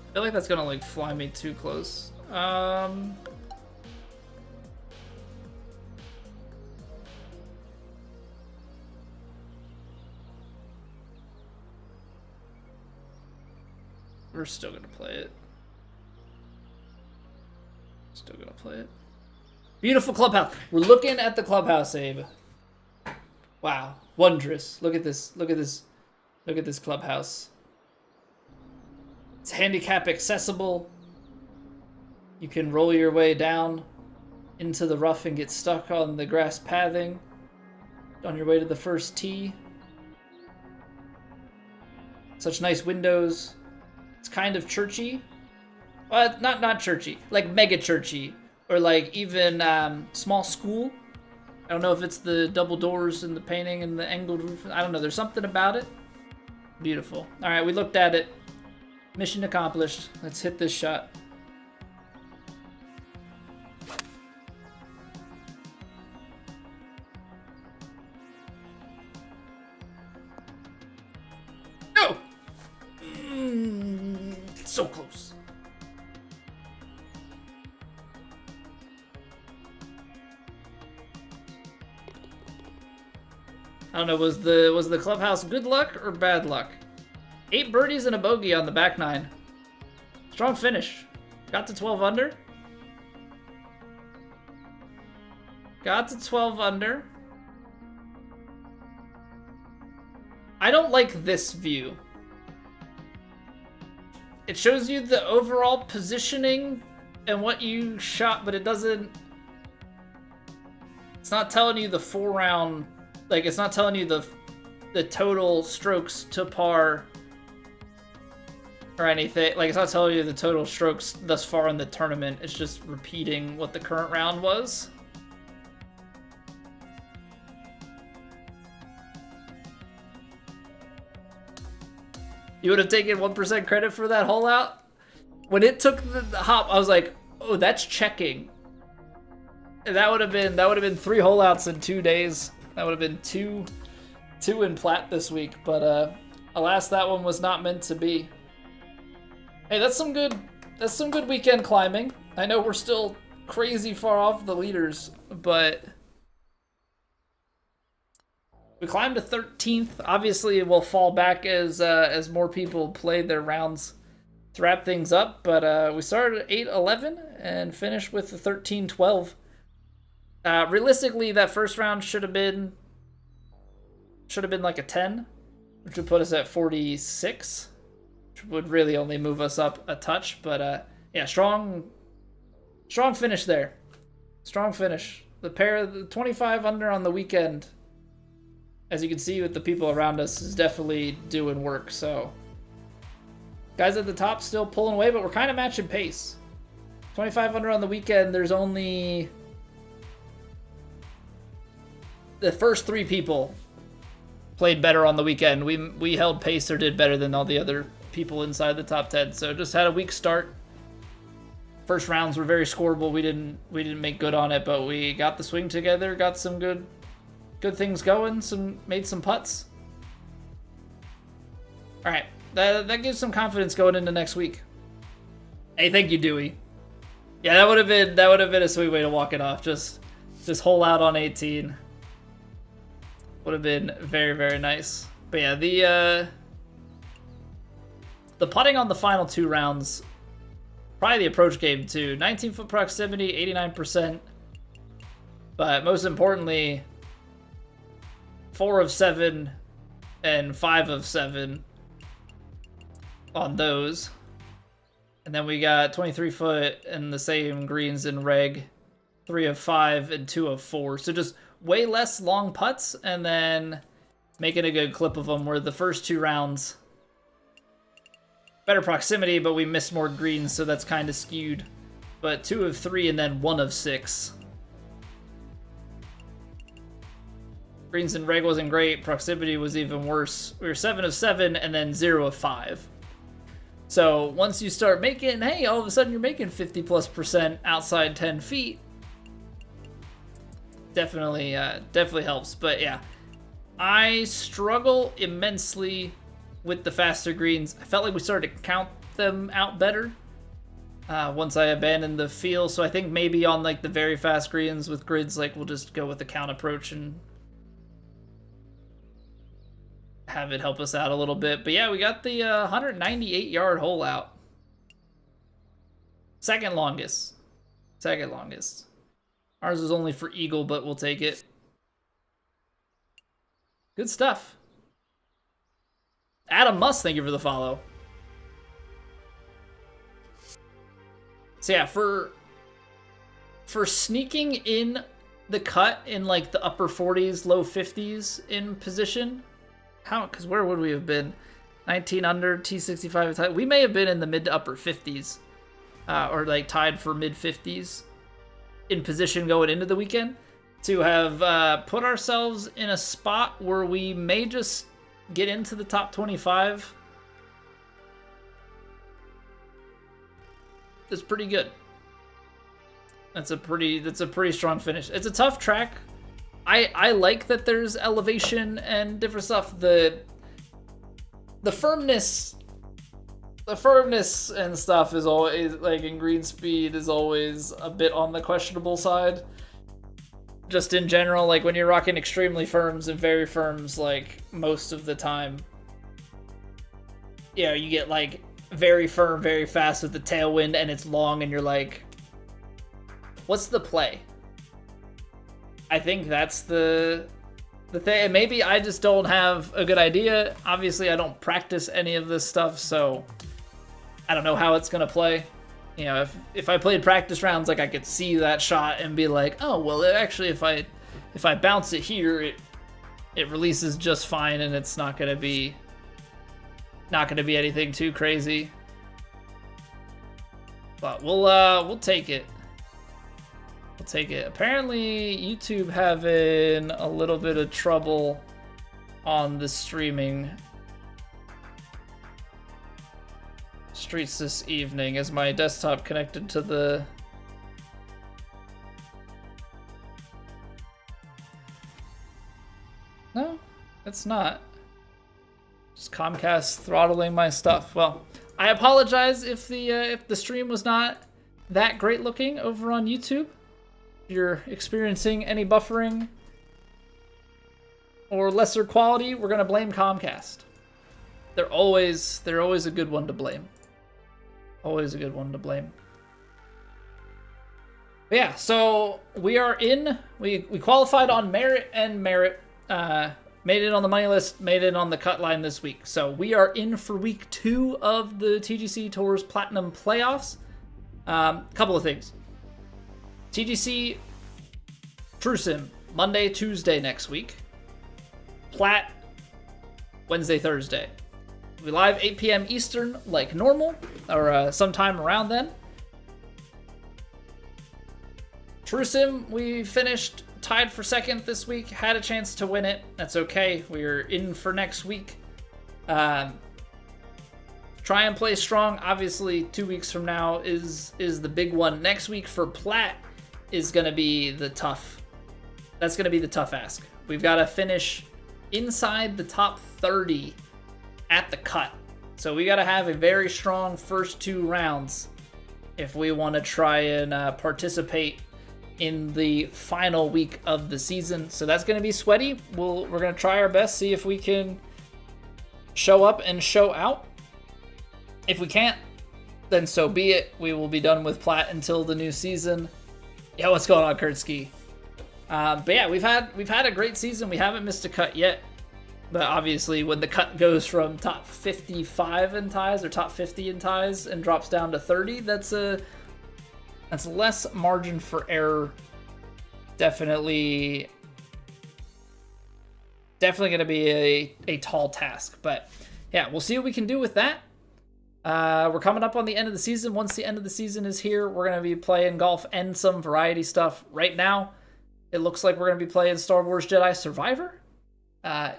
I feel like that's gonna like fly me too close. We're still gonna play it. Still gonna play it. Beautiful clubhouse. We're looking at the clubhouse, Abe. Wow, wondrous. Look at this. Look at this. Look at this clubhouse. It's handicap accessible. You can roll your way down into the rough and get stuck on the grass pathing on your way to the first tee. Such nice windows. It's kind of churchy. Well, not churchy. Like mega churchy. Or like even small school. I don't know if it's the double doors and the painting and the angled roof. I don't know. There's something about it. Beautiful. All right, we looked at it. Mission accomplished. Let's hit this shot. No! So close. I don't know, was the clubhouse good luck or bad luck? 8 birdies and a bogey on the back 9. Strong finish. Got to 12 under. Got to 12 under. I don't like this view. It shows you the overall positioning and what you shot, but it doesn't... It's not telling you the 4-round... Like, it's not telling you the total strokes to par or anything. Like, it's not telling you the total strokes thus far in the tournament. It's just repeating what the current round was. You would have taken 1% credit for that hole out? When it took the hop, I was like, oh, that's checking. And that would have been 3 hole outs in 2 days. That would have been two in Platt this week, but alas, that one was not meant to be. Hey, that's some good weekend climbing. I know we're still crazy far off the leaders, but we climbed to 13th. Obviously, it will fall back as more people play their rounds to wrap things up, but we started at 8-11 and finished with the 13-12. Realistically, that first round should have been like a 10, which would put us at 46, which would really only move us up a touch. But yeah, strong finish there. Strong finish. The 25 under on the weekend, as you can see with the people around us, is definitely doing work. So guys at the top still pulling away, but we're kind of matching pace. 25 under on the weekend, there's only the first 3 people played better on the weekend. We held pace or did better than all the other people inside the top 10. So just had a weak start. First rounds were very scoreable. We didn't make good on it, but we got the swing together, got some good things going, made some putts. All right, that gives some confidence going into next week. Hey, thank you, Dewey. Yeah, that would have been a sweet way to walk it off. Just hole out on 18. Would have been very, very nice. But yeah, the putting on the final 2 rounds, probably the approach game too. 19-foot proximity, 89%. But most importantly, 4 of 7 and 5 of 7 on those. And then we got 23-foot and the same greens in reg, 3 of 5 and 2 of 4. So just way less long putts, and then making a good clip of them, where the first 2 rounds, better proximity, but we missed more greens, so that's kind of skewed. But 2 of 3 and then 1 of 6. Greens and reg wasn't great, proximity was even worse. We were 7 of 7 and then 0 of 5. So once you start making, hey, all of a sudden you're making 50+% outside 10 feet. Definitely helps. But yeah, I struggle immensely with the faster greens. I felt like we started to count them out better once I abandoned the feel. So I think maybe on like the very fast greens with grids, like we'll just go with the count approach and have it help us out a little bit. But yeah, we got the 198-yard hole out. Second longest. Ours was only for eagle, but we'll take it. Good stuff. Adam Must, thank you for the follow. So yeah, for sneaking in the cut in like the upper 40s, low 50s in position, because where would we have been? 19 under, T65. We may have been in the mid to upper 50s, or like tied for mid 50s in position going into the weekend, to have put ourselves in a spot where we may just get into the top 25. That's pretty good. That's a pretty strong finish. It's a tough track. I like that there's elevation and different stuff. The firmness and stuff is always, like, in green speed is always a bit on the questionable side. Just in general, like when you're rocking extremely firms and very firms, like most of the time, yeah, you get like very firm, very fast with the tailwind and it's long and you're like, what's the play? I think that's the thing. And maybe I just don't have a good idea. Obviously, I don't practice any of this stuff, so I don't know how it's gonna play. You know, if I played practice rounds, like I could see that shot and be like, oh well, actually, if I bounce it here, it releases just fine, and it's not gonna be anything too crazy. But we'll take it. We'll take it. Apparently, YouTube having a little bit of trouble on the streaming streets this evening. Is my desktop connected to the... No, it's not. Just Comcast throttling my stuff. Well, I apologize if the stream was not that great looking over on YouTube. If you're experiencing any buffering or lesser quality, we're gonna blame Comcast. They're always a good one to blame. Always a good one to blame. But yeah, so we are in. We qualified on merit and merit. Made it on the money list, made it on the cut line this week. So we are in for week 2 of the TGC Tours Platinum playoffs. Couple of things. TGC True Sim, Monday, Tuesday next week. Plat, Wednesday, Thursday. We live 8 p.m. Eastern like normal, or sometime around then. True Sim, we finished tied for second this week, had a chance to win it. That's okay. We're in for next week. Try and play strong. Obviously, 2 weeks from now is the big one. Next week for Plat is going to be the tough. That's going to be the tough ask. We've got to finish inside the top 30 at the cut. So we got to have a very strong first 2 rounds if we want to try and participate in the final week of the season. So that's going to be sweaty. We're going to try our best, see if we can show up and show out. If we can't, then so be it. We will be done with Plat until the new season. Yeah, what's going on, Kurtzky? But yeah, we've had a great season. We haven't missed a cut yet. But obviously, when the cut goes from top 55 in ties or top 50 in ties and drops down to 30, that's less margin for error. Definitely going to be a tall task. But yeah, we'll see what we can do with that. We're coming up on the end of the season. Once the end of the season is here, we're going to be playing golf and some variety stuff. Right now, it looks like we're going to be playing Star Wars Jedi Survivor.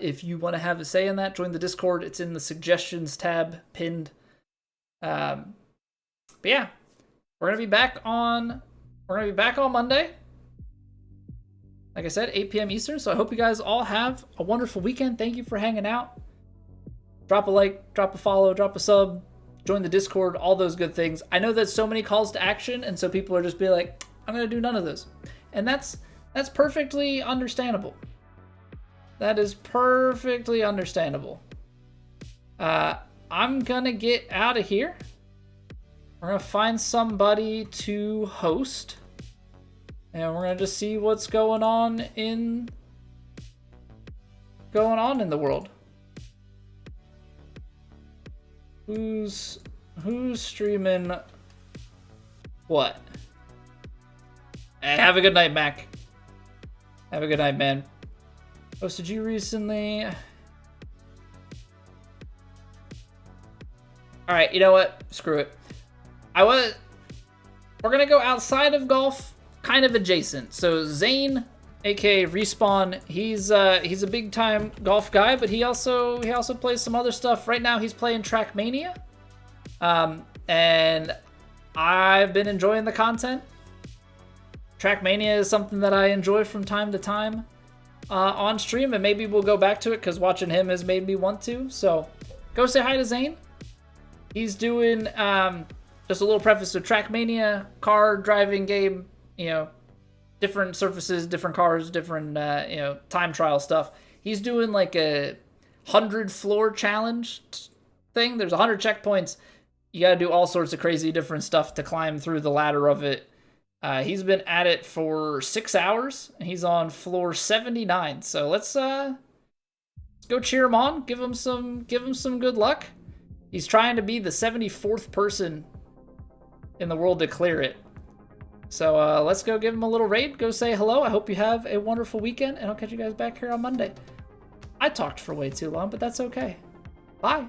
If you want to have a say in that, join the Discord. It's in the suggestions tab pinned. But yeah, we're gonna be back on Monday. Like I said, 8 p.m. Eastern. So I hope you guys all have a wonderful weekend. Thank you for hanging out. Drop a like, drop a follow, drop a sub, join the Discord, all those good things. I know there's so many calls to action, and so people are just be like, I'm gonna do none of those, and that's perfectly understandable. That is perfectly understandable. I'm gonna get out of here. We're gonna find somebody to host, and we're gonna just see what's going on in the world. Who's streaming what? Hey, have a good night, Mac. Have a good night, man. Posted you recently. Alright, you know what? Screw it. We're gonna go outside of golf, kind of adjacent. So Zane, aka Respawn, he's a big time golf guy, but he also plays some other stuff. Right now he's playing Trackmania. And I've been enjoying the content. Trackmania is something that I enjoy from time to time. On stream, and maybe we'll go back to it because watching him has made me want to. So go say hi to Zane. He's doing just a little preface to Trackmania, car driving game, different surfaces, different cars, different time trial stuff. He's doing like a 100 floor challenge thing. There's 100 checkpoints. You got to do all sorts of crazy different stuff to climb through the ladder of it. He's been at it for 6 hours. And he's on floor 79. So let's go cheer him on. Give him some good luck. He's trying to be the 74th person in the world to clear it. So let's go give him a little raid. Go say hello. I hope you have a wonderful weekend, and I'll catch you guys back here on Monday. I talked for way too long, but that's okay. Bye.